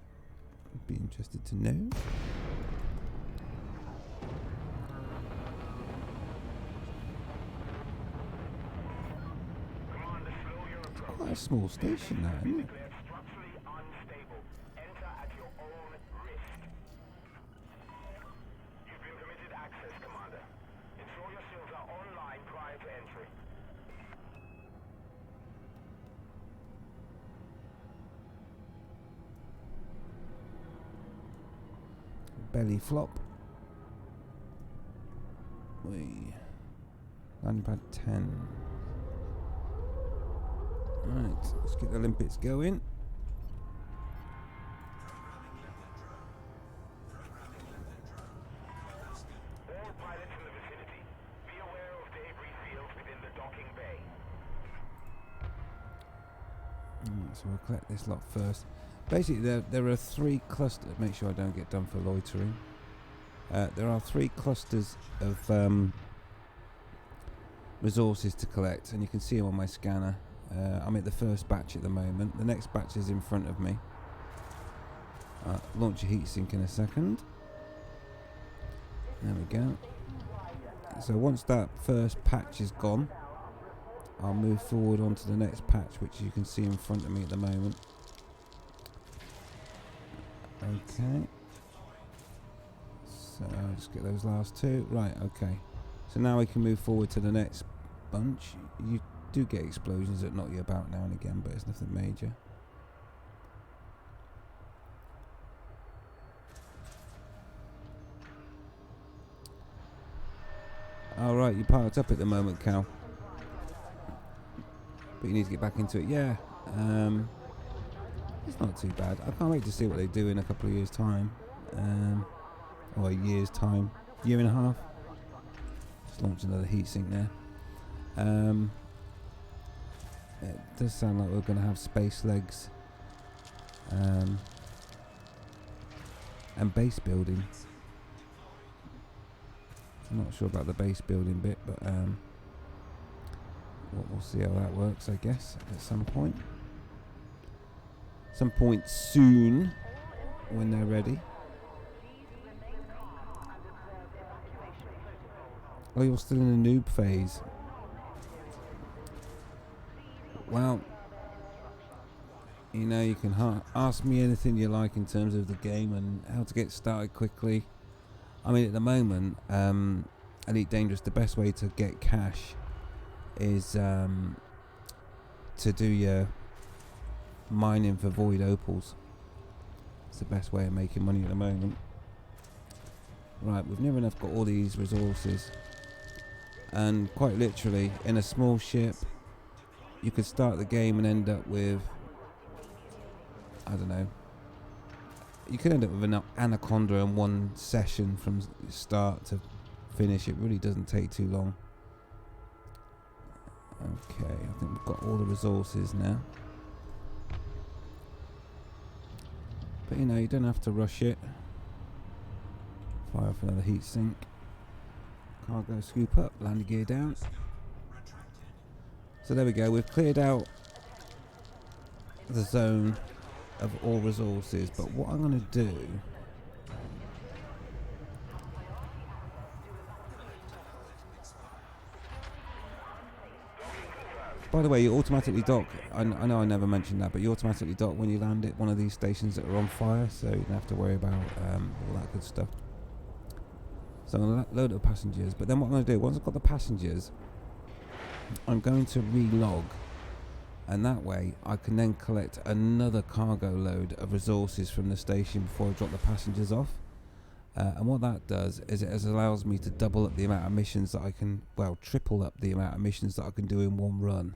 I'd be interested to know. Quite a small station now, isn't it? Belly flop. Landing pad 10. Right, let's get the limpets going. All pilots in the vicinity, be aware of debris fields within the docking bay. So we'll collect this lot first. Basically, there are 3 clusters. Make sure I don't get done for loitering. There are 3 clusters of resources to collect, and you can see them on my scanner. I'm at the first batch at the moment. The next batch is in front of me. Launch a heatsink in a second. There we go. So once that first patch is gone, I'll move forward onto the next patch, which you can see in front of me at the moment. Okay. So let's get those last 2. Right, okay. So now we can move forward to the next bunch. You do get explosions that knock you about now and again, but it's nothing major. Alright, you're parked up at the moment, Cal. But you need to get back into it. Yeah. It's not too bad. I can't wait to see what they do in a couple of years' time. Or a year's time. Year and a half. Let's launch another heatsink there. It does sound like we're going to have space legs. And base building. I'm not sure about the base building bit, but we'll see how that works, I guess, at some point. Some point soon, when they're ready. Oh, you're still in the noob phase. Well, you know, you can ask me anything you like in terms of the game and how to get started quickly. I mean, at the moment, Elite Dangerous, the best way to get cash is to do your mining for void opals. It's the best way of making money at the moment. Right, we've near enough got all these resources, and quite literally, in a small ship, you could start the game and end up with, I don't know, you could end up with an anaconda in one session from start to finish. It really doesn't take too long. Okay, I think we've got all the resources now. But you know, you don't have to rush it. Fire off another heat sink. Cargo scoop up, landing gear down. So there we go, we've cleared out the zone of all resources, but what I'm going to do by the way, you automatically dock. I know I never mentioned that, but you automatically dock when you land at one of these stations that are on fire, so you don't have to worry about all that good stuff. So I'm going to load up passengers, but then what I'm going to do, once I've got the passengers, I'm going to relog, and that way I can then collect another cargo load of resources from the station before I drop the passengers off. And what that does is it allows me to double up the amount of missions that I can, well, triple up the amount of missions that I can do in one run.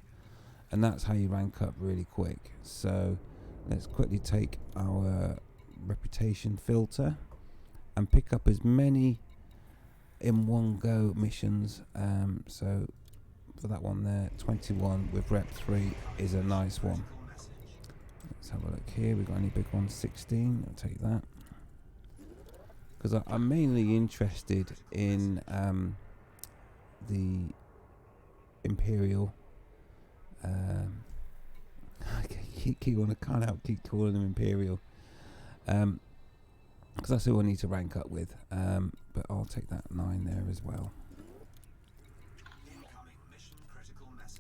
And that's how you rank up really quick. So let's quickly take our reputation filter and pick up as many in one go missions. So for that one there, 21 with rep 3 is a nice one. Let's have a look here. We've got any big ones? 16. I'll take that. Because I'm mainly interested in the Imperial. I can't help keep calling them Imperial. Because that's who I need to rank up with. But I'll take that 9 there as well.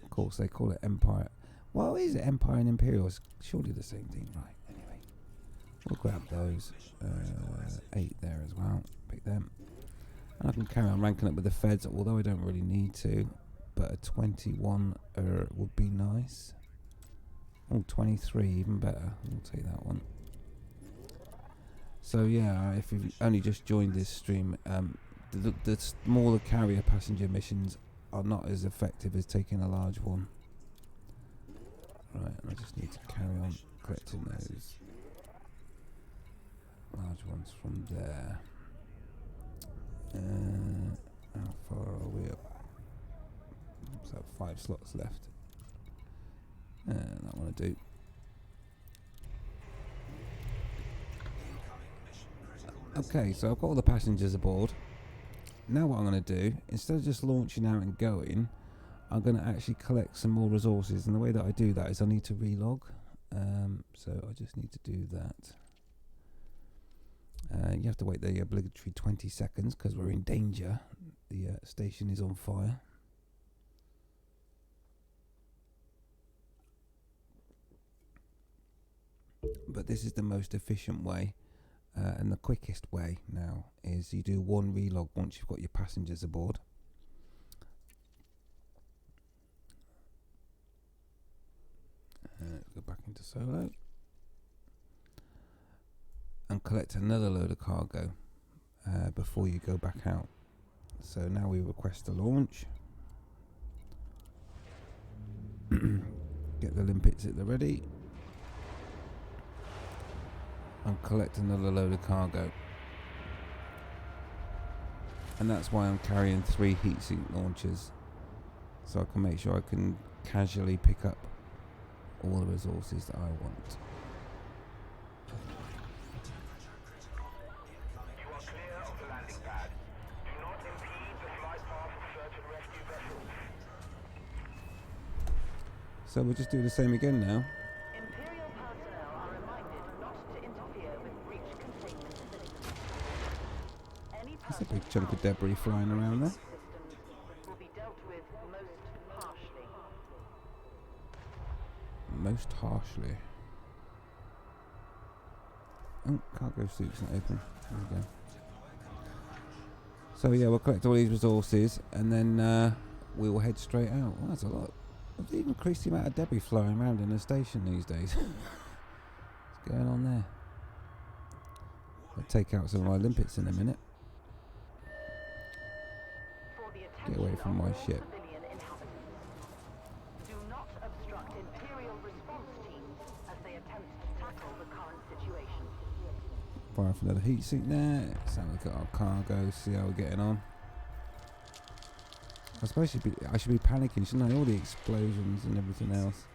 Of course, they call it Empire. Well, is it Empire and Imperial? It's surely the same thing, right? Anyway, we'll grab those. 8 there as well. Pick them. And I can carry on ranking up with the Feds, although I don't really need to. But a 21 would be nice. Oh, 23, even better. We'll take that one. So yeah, if you've only just joined this stream, the smaller carrier passenger missions are not as effective as taking a large one. Right, I just need to carry on collecting those large ones from there. How far are we up? So 5 slots left. That one I do. Okay, so I've got all the passengers aboard. Now what I'm going to do, instead of just launching out and going, I'm going to actually collect some more resources. And the way that I do that is I need to relog. So I just need to do that. You have to wait the obligatory 20 seconds because we're in danger. The station is on fire. But this is the most efficient way. And the quickest way now is you do one relog once you've got your passengers aboard. Let's go back into solo and collect another load of cargo before you go back out. So now we request a launch. Get the limpets at the ready. And collect another load of cargo. And that's why I'm carrying 3 heatsink launchers, so I can make sure I can casually pick up all the resources that I want. You are clear of the landing pad. Do not impede the flight path of search and rescue vessels. So we'll just do the same again now. Imperial personnel are reminded not to interfere with breach containment facilities. Any That's a person big chunk of debris flying around there. system will be dealt with most harshly. most harshly. Oh, cargo suit's not open. There we go. So yeah, we'll collect all these resources and then we will head straight out. Well, that's a lot. What's increased the amount of debris flying around in the station these days? What's going on there? I'll take out some of my limpets in a minute. Get away from my ship. Do not obstruct Imperial response teams as they attempt to tackle the current situation. Fire for another heat sink there. Let's have a look at our cargo, see how we're getting on. I suppose I should be panicking, shouldn't I? All the explosions and everything else.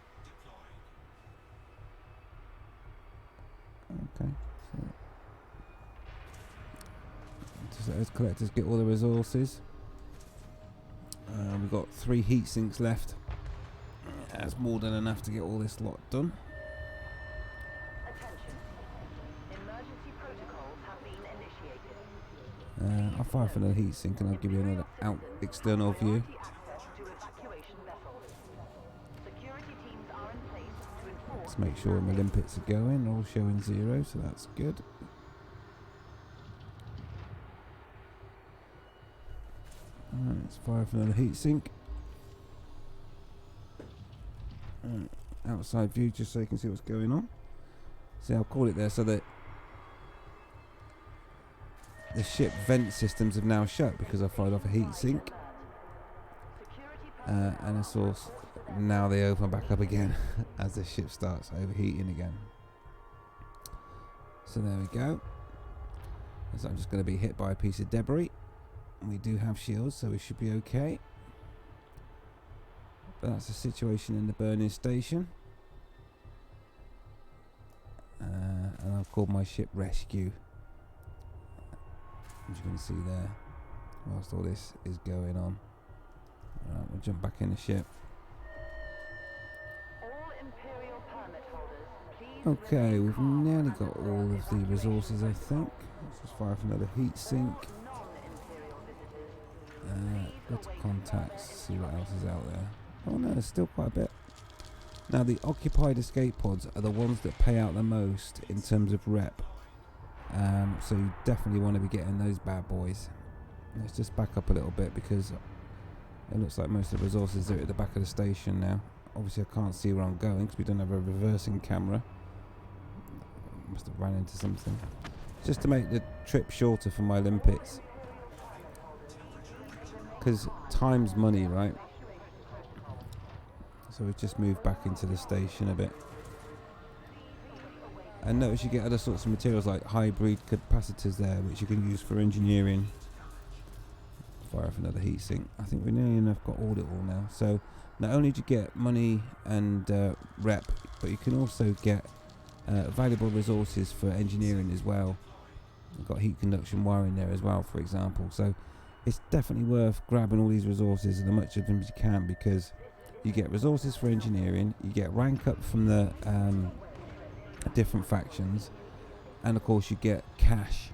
Okay. So just let us collectors get all the resources. We've got 3 heat sinks left. That's more than enough to get all this lot done. Attention. Emergency protocols have been initiated. I'll fire for another heat sink and I'll give you another external view. Priority access to evacuation vessels. Security teams are in place to enforce. Let's make sure my limpets are going, all showing 0, so that's good. Alright, let's fire for another heat sink. Outside view just so you can see what's going on. See, I'll call it there so that the ship vent systems have now shut because I fired off a heat sink. And of course, now they open back up again as the ship starts overheating again. So there we go. So I'm just going to be hit by a piece of debris. We do have shields, so we should be okay. But that's the situation in the burning station. And I've called my ship Rescue, as you can see there, whilst all this is going on. Alright, we'll jump back in the ship. All Imperial permit holders, please. Okay, we've nearly got all of the resources, I think. Let's just fire for another heat sink. Non-Imperial visitors. Go to contacts, see what else is out there. Oh no, there's still quite a bit. Now the occupied escape pods are the ones that pay out the most in terms of rep. So you definitely want to be getting those bad boys. Let's just back up a little bit because it looks like most of the resources are at the back of the station now. Obviously I can't see where I'm going because we don't have a reversing camera. Must have ran into something. Just to make the trip shorter for my limpets. Because time's money, right? So we've just moved back into the station a bit. And notice you get other sorts of materials like hybrid capacitors there, which you can use for engineering. Fire off another heat sink. I think we nearly enough got all now. So not only do you get money and rep, but you can also get valuable resources for engineering as well. You've got heat conduction wiring there as well, for example. So it's definitely worth grabbing all these resources and as much of them as you can, because you get resources for engineering, you get rank up from the different factions, and of course you get cash.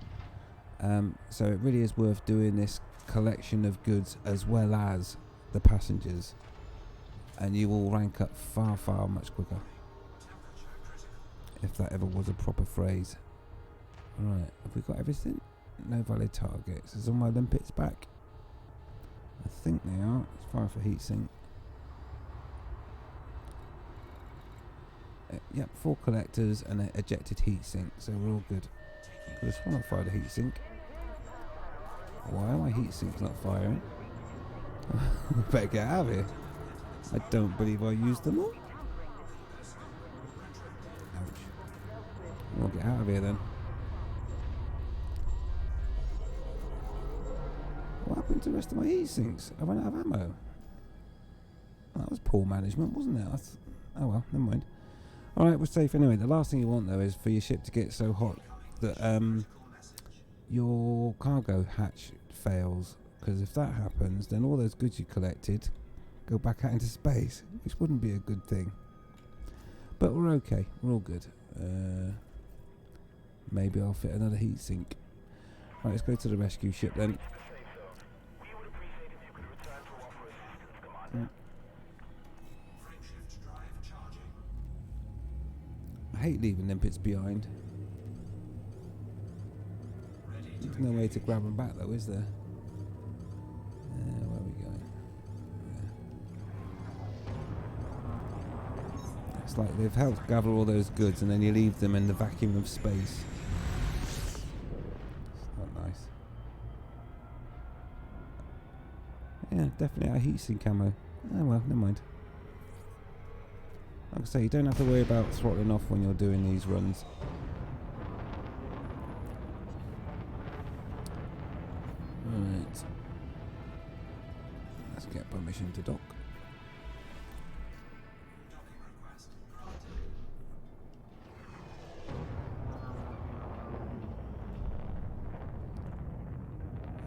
So it really is worth doing this collection of goods as well as the passengers, and you will rank up far much quicker, if that ever was a proper phrase. Right, have we got everything? No valid targets. Is all my limpets back? I think they are. Let's fire for heat sink. Yep, 4 collectors and an ejected heat sink, so we're all good. This one not fired a heat sink. Why are my heat sinks not firing? We better get out of here. I don't believe I used them all. Ouch. We'll get out of here then. What happened to the rest of my heat sinks? I ran out of ammo. That was poor management, wasn't it? Oh well, never mind. Alright, we're safe anyway. The last thing you want though is for your ship to get so hot that your cargo hatch fails, because if that happens then all those goods you collected go back out into space, which wouldn't be a good thing. But we're okay, we're all good. Maybe I'll fit another heat sink. Right, let's go to the rescue ship then. We would appreciate if you could return to offer assistance, Commander. Frameshift drive charging. hate leaving limpets behind. There's no way to grab them back though, is there? Where are we going? Yeah. It's like they've helped gather all those goods and then you leave them in the vacuum of space. It's not nice. Yeah, definitely our heat sink camo. Oh well, never mind. Like I say, you don't have to worry about throttling off when you're doing these runs. Right. Let's get permission to dock. Docking request granted.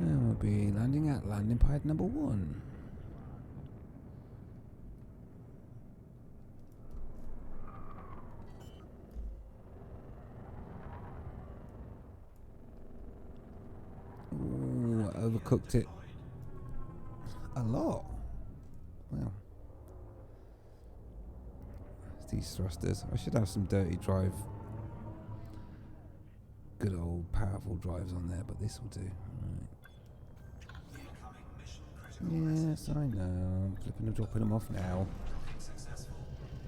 And we'll be landing at landing pad number 1. Ooh, I overcooked it a lot. Wow. It's these thrusters. I should have some dirty drive. Good old powerful drives on there, but this will do. Incoming mission critical. Yes, I know. I'm flipping and dropping them off now. Docking successful.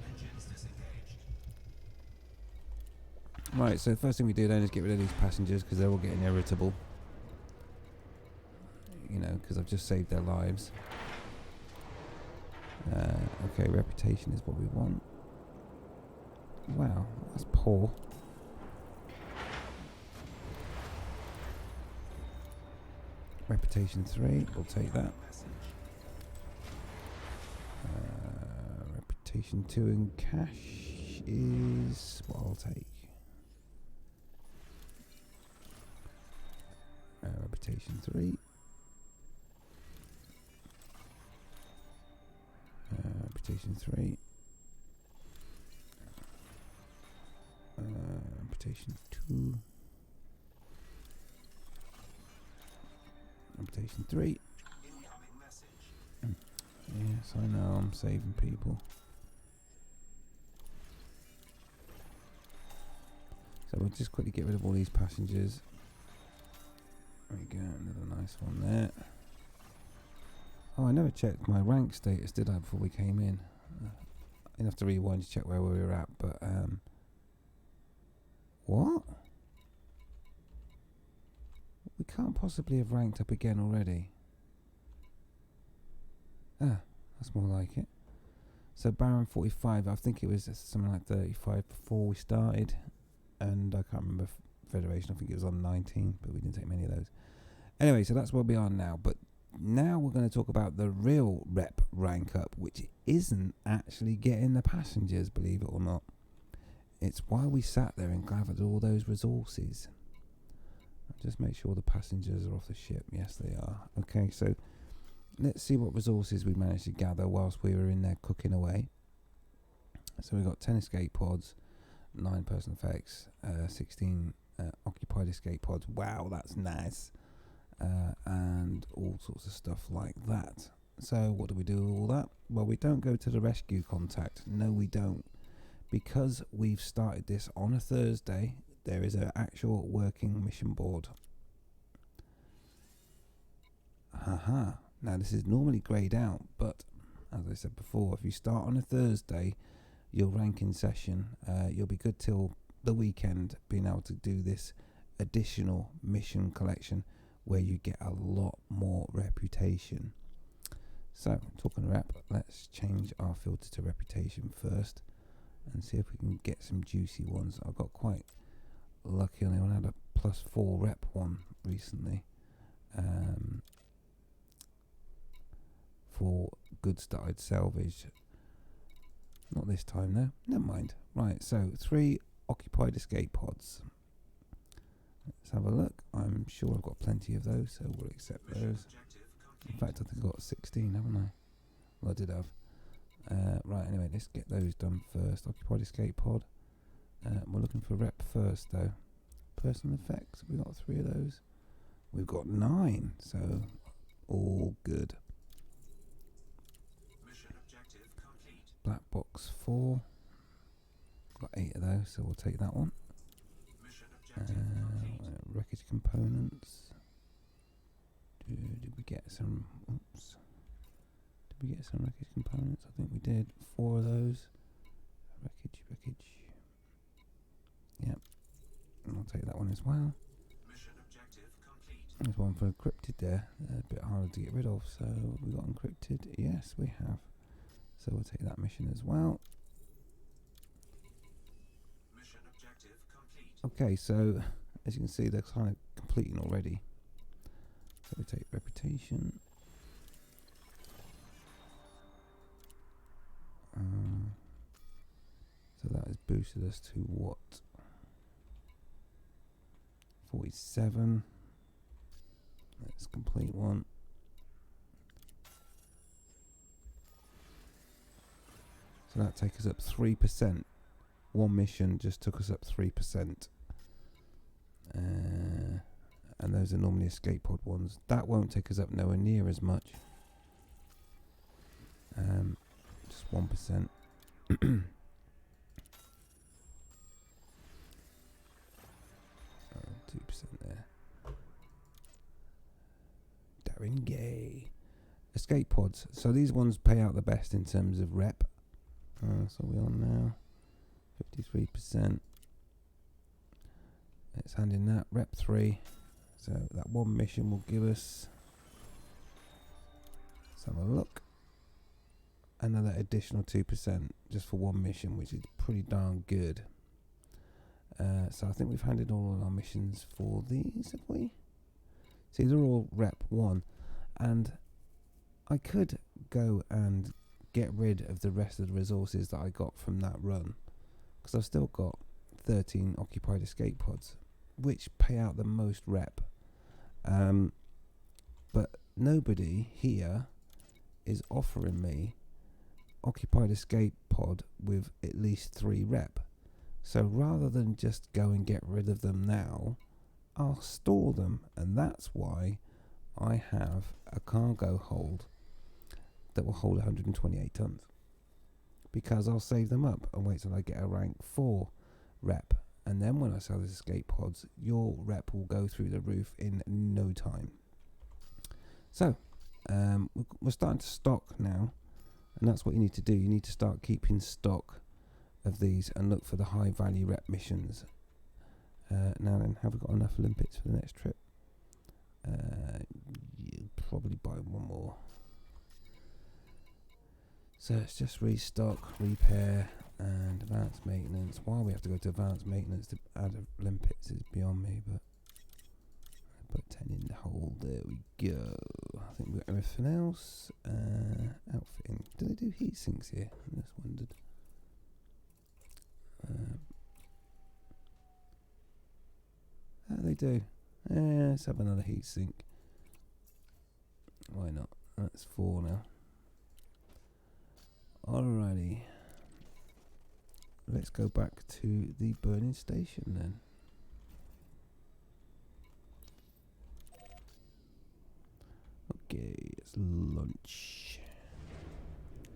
Engines disengaged. Right, so the first thing we do then is get rid of these passengers because they're all getting irritable. You know, because I've just saved their lives. Okay, reputation is what we want. Wow, that's poor. Reputation 3, we'll take that. Reputation 2 in cash is what I'll take. Reputation 3. Reputation 3. Reputation 2. Reputation 3. Incoming message. Yes, I know, I'm saving people. So we'll just quickly get rid of all these passengers. There we go, another nice one there. Oh, I never checked my rank status, did I, before we came in? I didn't have to rewind to check where we were at, but, what? We can't possibly have ranked up again already. Ah, that's more like it. So Baron 45, I think it was something like 35 before we started. And I can't remember Federation, I think it was on 19, but we didn't take many of those. Anyway, so that's where we are now. But now we're going to talk about the real rep rank up, which isn't actually getting the passengers, believe it or not. It's why we sat there and gathered all those resources. Just make sure the passengers are off the ship. Yes, they are. Okay, so let's see what resources we managed to gather whilst we were in there cooking away. So we've got 10 escape pods, 9 personal effects, 16 occupied escape pods. Wow, that's nice. And all sorts of stuff like that. So what do we do with all that? Well, we don't go to the rescue contact. No, we don't. Because we've started this on a Thursday, there is an actual working mission board. Haha. Now this is normally greyed out, but as I said before, if you start on a Thursday, your ranking session, you'll be good till the weekend, being able to do this additional mission collection where you get a lot more reputation. So, talking rep, let's change our filter to reputation first and see if we can get some juicy ones. I got quite lucky on it. I had a +4 rep one recently for goods that I'd salvaged. Not this time though. Never mind. Right, so 3 occupied escape pods. Let's have a look. I'm sure I've got plenty of those, so we'll accept those. In fact, I think I got 16, haven't I? Well, I did have. Right, anyway, let's get those done first. Occupied escape pod. We're looking for rep first, though. Personal effects, we got 3 of those. We've got 9, so all good. Mission objective complete. Black box 4. Got 8 of those, so we'll take that one. Mission objective complete. Wreckage components. Did we get some? Oops. Did we get some wreckage components? I think we did. 4 of those. Wreckage. Yep. And I'll take that one as well. Mission objective complete. There's one for encrypted there. A bit harder to get rid of. So we got encrypted. Yes, we have. So we'll take that mission as well. Mission objective complete. Okay, so as you can see, they're kind of completing already. So we take reputation. So that has boosted us to what? 47. Let's complete one. So that takes us up 3%. One mission just took us up 3%. And those are normally escape pod ones. That won't take us up nowhere near as much. Just 1%. 2% there. Darren Gay. Escape pods. So these ones pay out the best in terms of rep. So we're on now. 53%. Let's hand in that. Rep 3. So that one mission will give us, let's have a look, another additional 2% just for one mission, which is pretty darn good. So I think we've handed all of our missions for these, have we? See, they're all rep 1. And I could go and get rid of the rest of the resources that I got from that run, because I've still got 13 occupied escape pods, which pay out the most rep. But nobody here is offering me occupied escape pod with at least 3 rep. So rather than just go and get rid of them now, I'll store them, and that's why I have a cargo hold that will hold 128 tons, because I'll save them up and wait till I get a rank 4 rep, and then when I sell these escape pods, your rep will go through the roof in no time. So we're starting to stock now, and that's what you need to do. You need to start keeping stock of these and look for the high value rep missions. Now then, have we got enough limpets for the next trip? You probably buy one more. So it's just restock, repair, and advanced maintenance. Why we have to go to advanced maintenance to add limpets is beyond me, but I put 10 in the hole. There we go. I think we've got everything else. Outfitting. Do they do heat sinks here? I just wondered. They do. Let's have another heat sink. Why not? That's 4 now. Alrighty. Let's go back to the burning station then. Okay, it's lunch.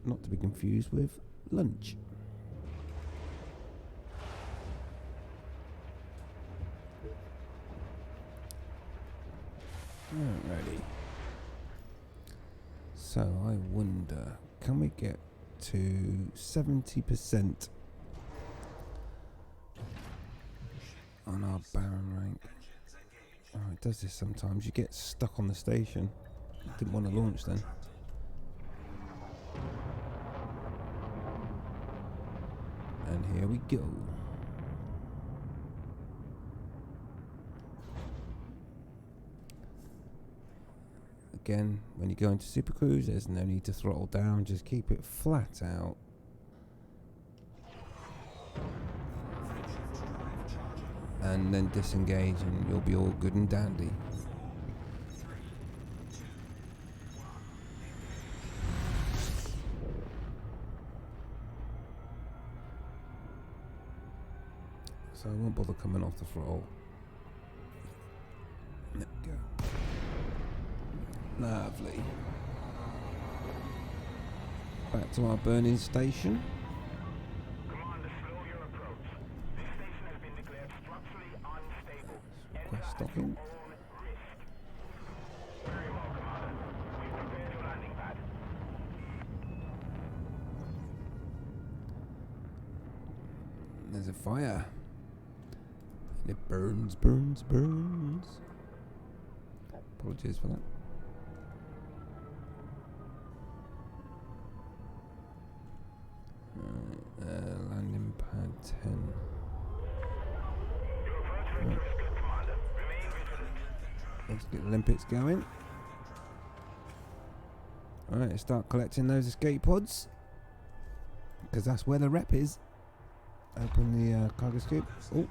Not to be confused with lunch. Alrighty. So I wonder, can we get to 70% on our Baron rank? Oh, it does this sometimes. You get stuck on the station. Didn't want to launch then. And here we go. Again, when you go into Super Cruise, there's no need to throttle down, just keep it flat out. And then disengage and you'll be all good and dandy. So I won't bother coming off the throttle. There we go. Lovely. Back to our burning station. Commander, slow your approach. docking. Very well, Commander. We prepare for landing pad. There's a fire. And it burns, burns, burns. Apologies for that. Landing pad 10. Your approach vector is good, Commander. Remain vigilant. Let's get the limpets going. Alright, start collecting those escape pods. Because that's where the rep is. Open the cargo scoop. Oh,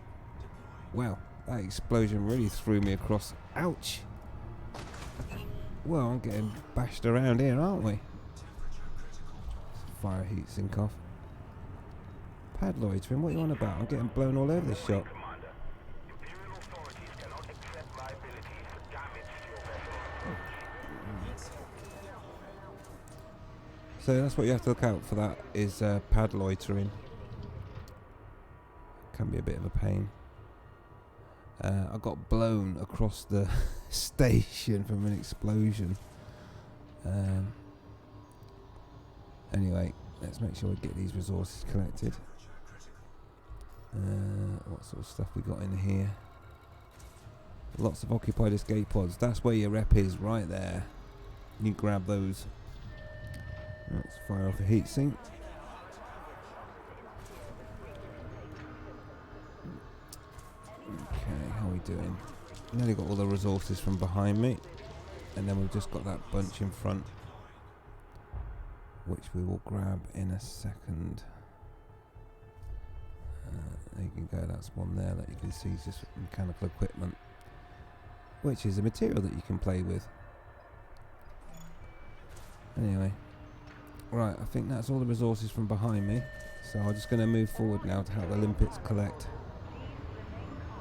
wow, that explosion really threw me across. Ouch! Well, I'm getting bashed around here, aren't we? Fire heat sink off. Padloid twin, what are you on about? I'm getting blown all over this shop. Commander, Imperial authorities cannot accept liabilities for damage to your vessel. So that's what you have to look out for. That is pad loitering. Can be a bit of a pain. I got blown across the station from an explosion. Anyway, let's make sure we get these resources collected. What sort of stuff we got in here? Lots of occupied escape pods. That's where your rep is, right there. You grab those. Let's fire off the heatsink. Okay, how are we doing? Nearly got all the resources from behind me, and then we've just got that bunch in front, which we will grab in a second. There you can go, that's one there that you can see is just mechanical equipment, which is a material that you can play with. Anyway, right, I think that's all the resources from behind me, so I'm just going to move forward now to help the limpets collect.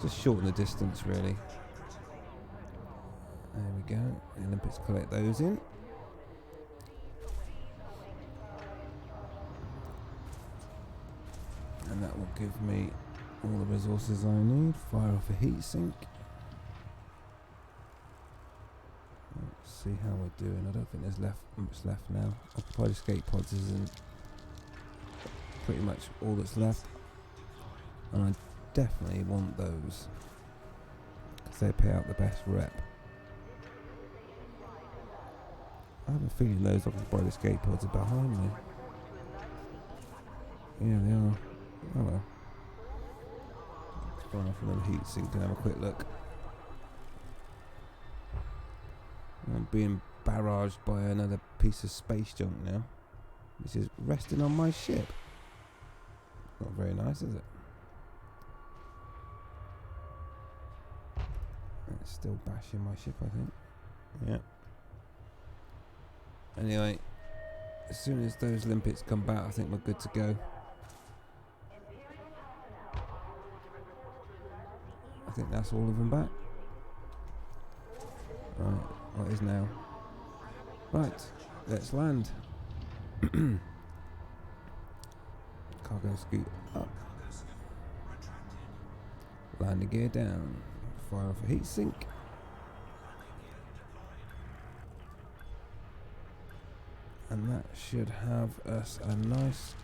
Just shorten the distance, really. There we go. The limpets collect those in. And that will give me all the resources I need. Fire off a heatsink. Let's see how we're doing. I don't think there's much left now. Occupied escape pods isn't pretty much all that's left. And I definitely want those, because they pay out the best rep. I have a feeling those occupied escape pods are behind me. Yeah, they are. Oh well. Let's fire off another heatsink and have a quick look. I'm being barraged by another piece of space junk now, which is resting on my ship. Not very nice, is it? It's still bashing my ship, I think. Yeah. Anyway, as soon as those limpets come back, I think we're good to go. I think that's all of them back. Right, what is now? Right, let's land. Cargo scoot up. Landing gear down. Fire off a heatsink. And that should have us a nice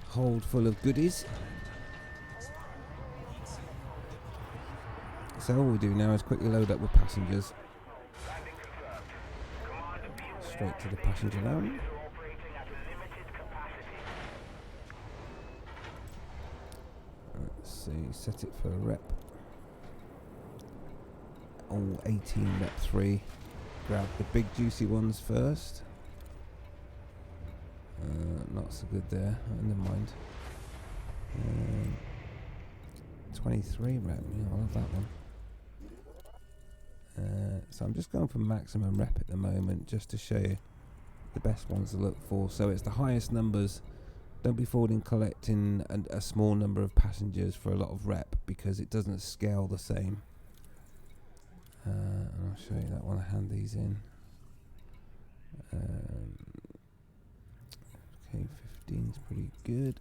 hold full of goodies. So all we do now is quickly load up with passengers. Landing confirmed. Commander, be aware Straight to the passenger lounge. are operating at a limited capacity. Let's see, set it for a rep. All 18 rep 3. Grab the big juicy ones first. Not so good there, never mind. 23 rep, yeah, I love that one. So I'm just going for maximum rep at the moment, just to show you the best ones to look for. So it's the highest numbers. Don't be forward in collecting a small number of passengers for a lot of rep, because it doesn't scale the same. And I'll show you that one. I hand these in. Okay, 15's pretty good.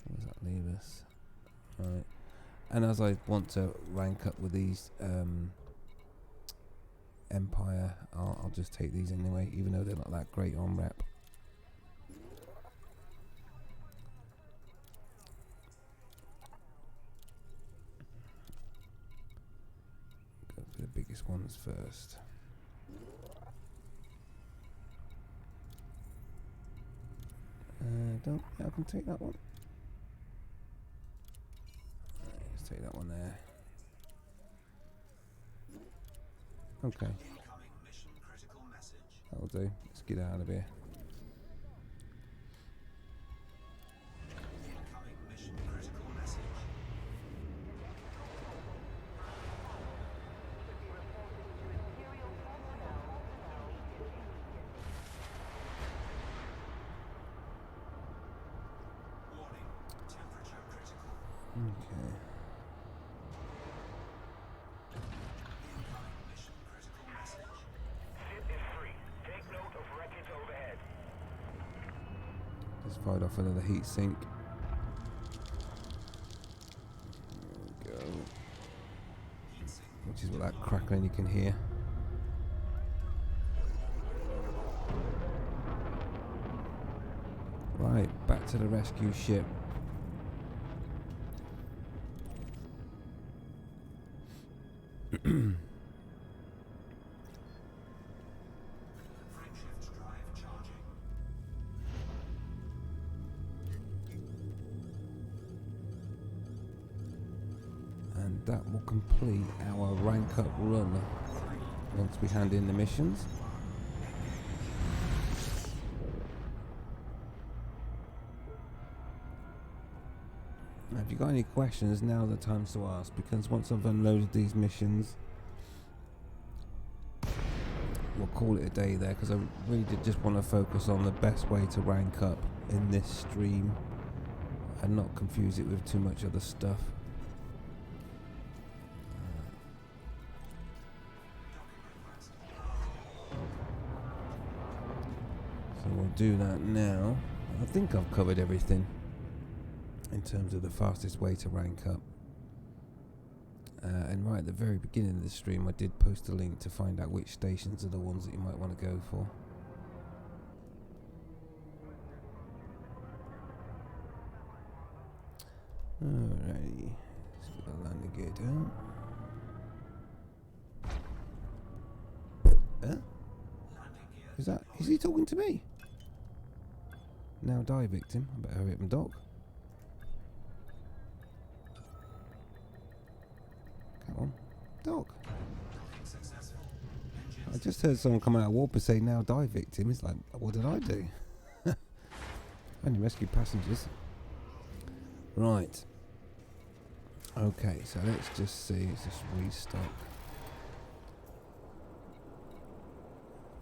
What does that leave us? Right. And as I want to rank up with these Empire, I'll just take these anyway, even though they're not that great on rep. Go for the biggest ones first. I can take that one. Let's take that one there. Okay, Incoming mission critical message. that'll do. Let's get out of here. Incoming mission critical message. Imperial personnel needed immediately. Warning. Temperature critical. Okay. Incoming mission critical message. Ship is free. Take note of wreckage overhead. Just fired off another heat sink. There we go. Heat sink. Which is what that crackling you can hear. Right, back to the rescue ship. Frameshift drive charging. And that will complete our rank up run once we hand in the missions. Now, if you've got any questions, now's the time to ask, because once I've unloaded these missions, we'll call it a day there, because I really did just want to focus on the best way to rank up in this stream and not confuse it with too much other stuff. So we'll do that now. I think I've covered everything in terms of the fastest way to rank up. And right at the very beginning of the stream, I did post a link to find out which stations are the ones that you might want to go for. Alrighty, let's get the landing gear down. Landing gear. Is he talking to me? Now die, victim. I better hurry up and dock. Come on, dock. Docking successful. Engines. I just heard someone come out of warp and say, now die, victim. It's like, what did I do? Only rescue passengers. Right. Okay, so let's just see. Let's just restock.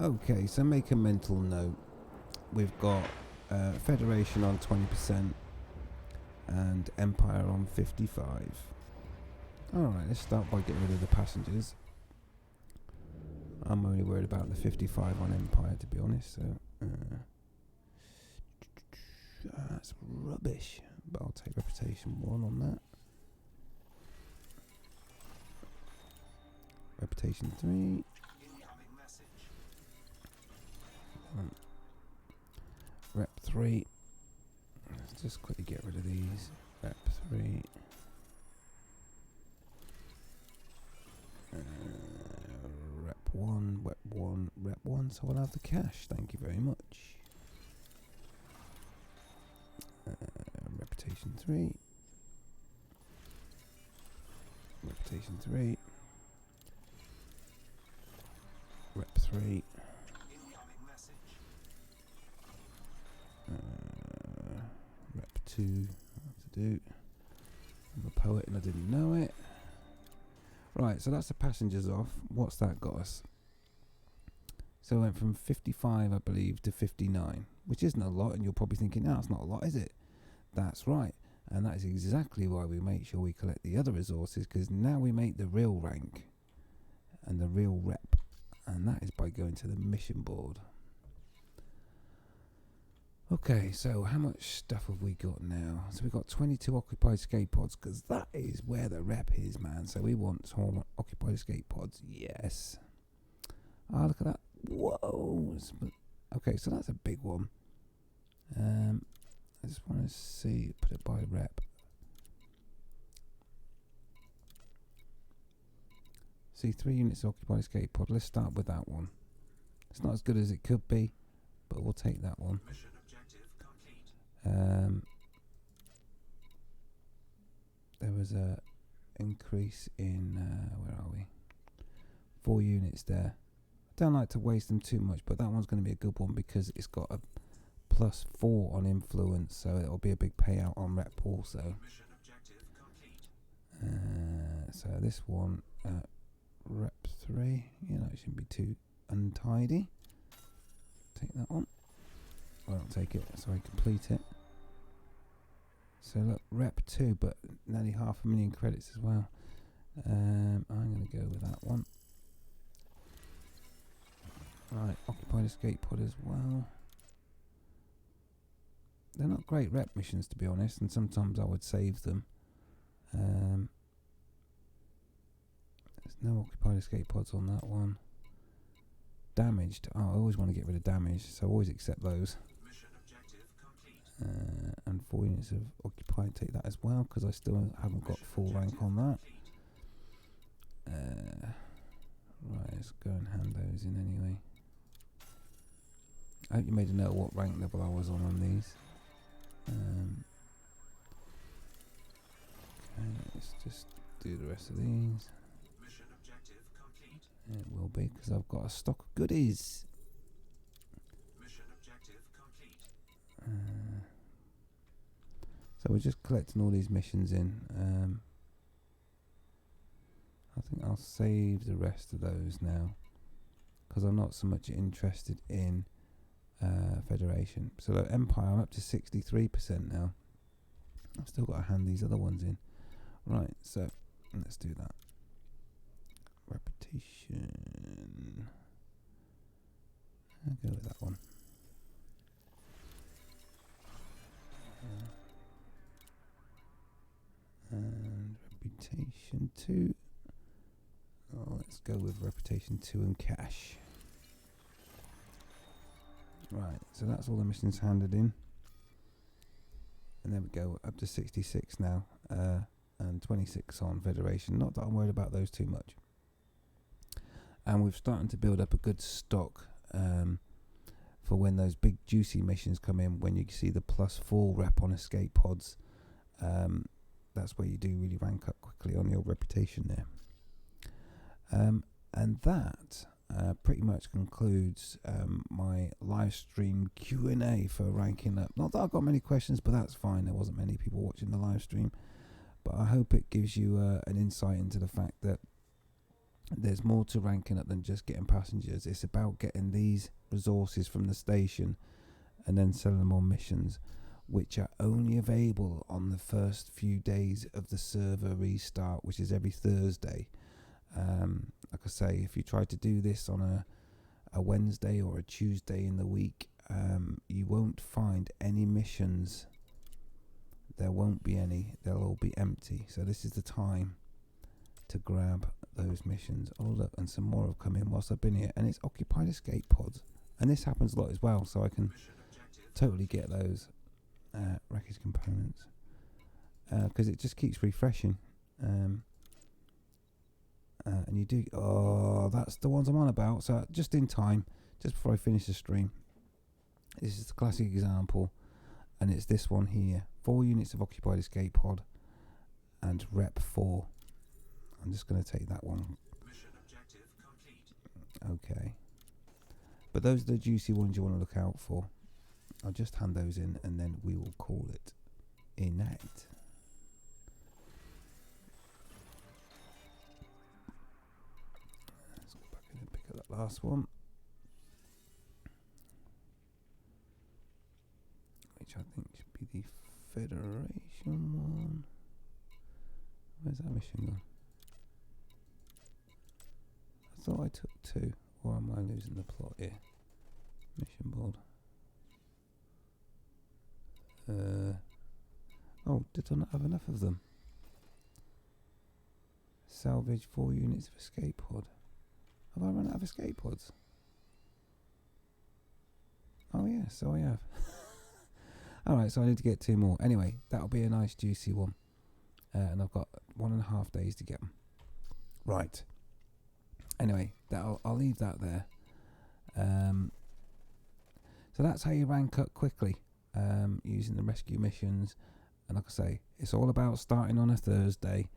Okay, so make a mental note. We've got Federation on 20% and Empire on 55. Alright, let's start by getting rid of the passengers. I'm only worried about the 55 on Empire, to be honest, so that's rubbish, but I'll take Reputation 1 on that. Reputation 3. Incoming message. Rep 3. Let's just quickly get rid of these. Rep 3. Rep 1, Rep 1, Rep 1. So I'll have the cash. Thank you very much. Reputation 3. Reputation 3. Rep 3. Incoming message. Rep 2. What to do? I'm a poet and I didn't know it. Right, so that's the passengers off. What's that got us? So it went from 55, I believe, to 59, which isn't a lot, and you're probably thinking, no, it's not a lot, is it? That's right, and that is exactly why we make sure we collect the other resources, because now we make the real rank and the real rep, and that is by going to the mission board. Okay, so how much stuff have we got now? So we've got 22 occupied escape pods, because that is where the rep is, man. So we want some occupied escape pods. Yes. Ah, look at that. Whoa. Okay, so that's a big one. I just want to see, put it by rep. See, 3 units of occupied escape pod. Let's start with that one. It's not as good as it could be, but we'll take that one. Mission objective complete. There was a increase in where are we? 4 units there. I don't like to waste them too much, but that one's going to be a good one because it's got a +4 on influence, so it'll be a big payout on rep also. Mission objective complete. So this one, rep 3. You know, it shouldn't be too untidy. Take that one. I don't take it, so I complete it. So look, rep 2, but nearly 500,000 credits as well. I'm going to go with that one. Right, occupied escape pod as well. They're not great rep missions, to be honest, and sometimes I would save them. There's no occupied escape pods on that one. Damaged. Oh, I always want to get rid of damage, so I always accept those. Mission objective complete. And 4 units of occupied, take that as well, because I still haven't got full rank on that. Right, let's go and hand those in anyway. I hope you made a note of what rank level I was on these. Okay, let's just do the rest of these. Mission objective complete. It will be, because I've got a stock of goodies. Mission objective complete. So we're just collecting all these missions in. I think I'll save the rest of those now, because I'm not so much interested in Federation. So look, Empire, I'm up to 63% now. I've still got to hand these other ones in. Right, so let's do that. Reputation. I'll go with that one. And reputation 2. Oh, let's go with reputation 2 and cash. Right, so that's all the missions handed in. And there we go, up to 66 now. And 26 on Federation. Not that I'm worried about those too much. And we're starting to build up a good stock for when those big juicy missions come in, when you see the +4 rep on escape pods. That's where you do really rank up quickly on your reputation there. And that pretty much concludes my live stream Q&A for ranking up. Not that I've got many questions, but that's fine. There wasn't many people watching the live stream. But I hope it gives you an insight into the fact that there's more to ranking up than just getting passengers. It's about getting these resources from the station and then selling them on missions, which are only available on the first few days of the server restart, which is every Thursday. Like I say, if you try to do this on a Wednesday or a Tuesday in the week, you won't find any missions. There won't be any. They'll all be empty. So this is the time to grab those missions. Oh look, and some more have come in whilst I've been here, and it's occupied escape pods, and this happens a lot as well, so I can totally get those wreckage components, because it just keeps refreshing. And you do, oh, that's the ones I'm on about. So just in time, just before I finish the stream, this is the classic example, and it's this one here. 4 units of occupied escape pod and rep 4. I'm just going to take that one. Mission objective complete. Okay, but those are the juicy ones you want to look out for. I'll just hand those in and then we will call it a night. Let's go back in and pick up that last one, which I think should be the Federation one. Where's that mission gone? I thought I took 2, or am I losing the plot here? Mission board. Oh, did I not have enough of them? Salvage 4 units of escape pod. Have I run out of escape pods? Oh yeah, so I have. Alright, so I need to get 2 more. Anyway, that'll be a nice juicy one. And I've got 1.5 days to get them. Right. Anyway, I'll leave that there. So that's how you rank up quickly, using the rescue missions. And like I say, it's all about starting on a Thursday,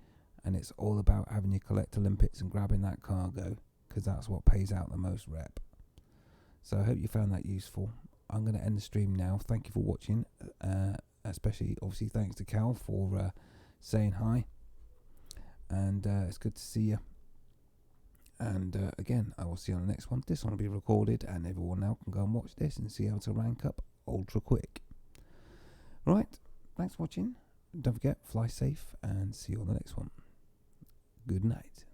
and it's all about having your collect Olympics and grabbing that cargo, because that's what pays out the most rep. So I hope you found that useful. I'm going to end the stream now. Thank you for watching, especially obviously thanks to Cal for saying hi, and it's good to see you. And again, I will see you on the next one. This one will be recorded, and everyone now can go and watch this and see how to rank up ultra quick. Right, thanks for watching. Don't forget, fly safe, and see you on the next one. Good night.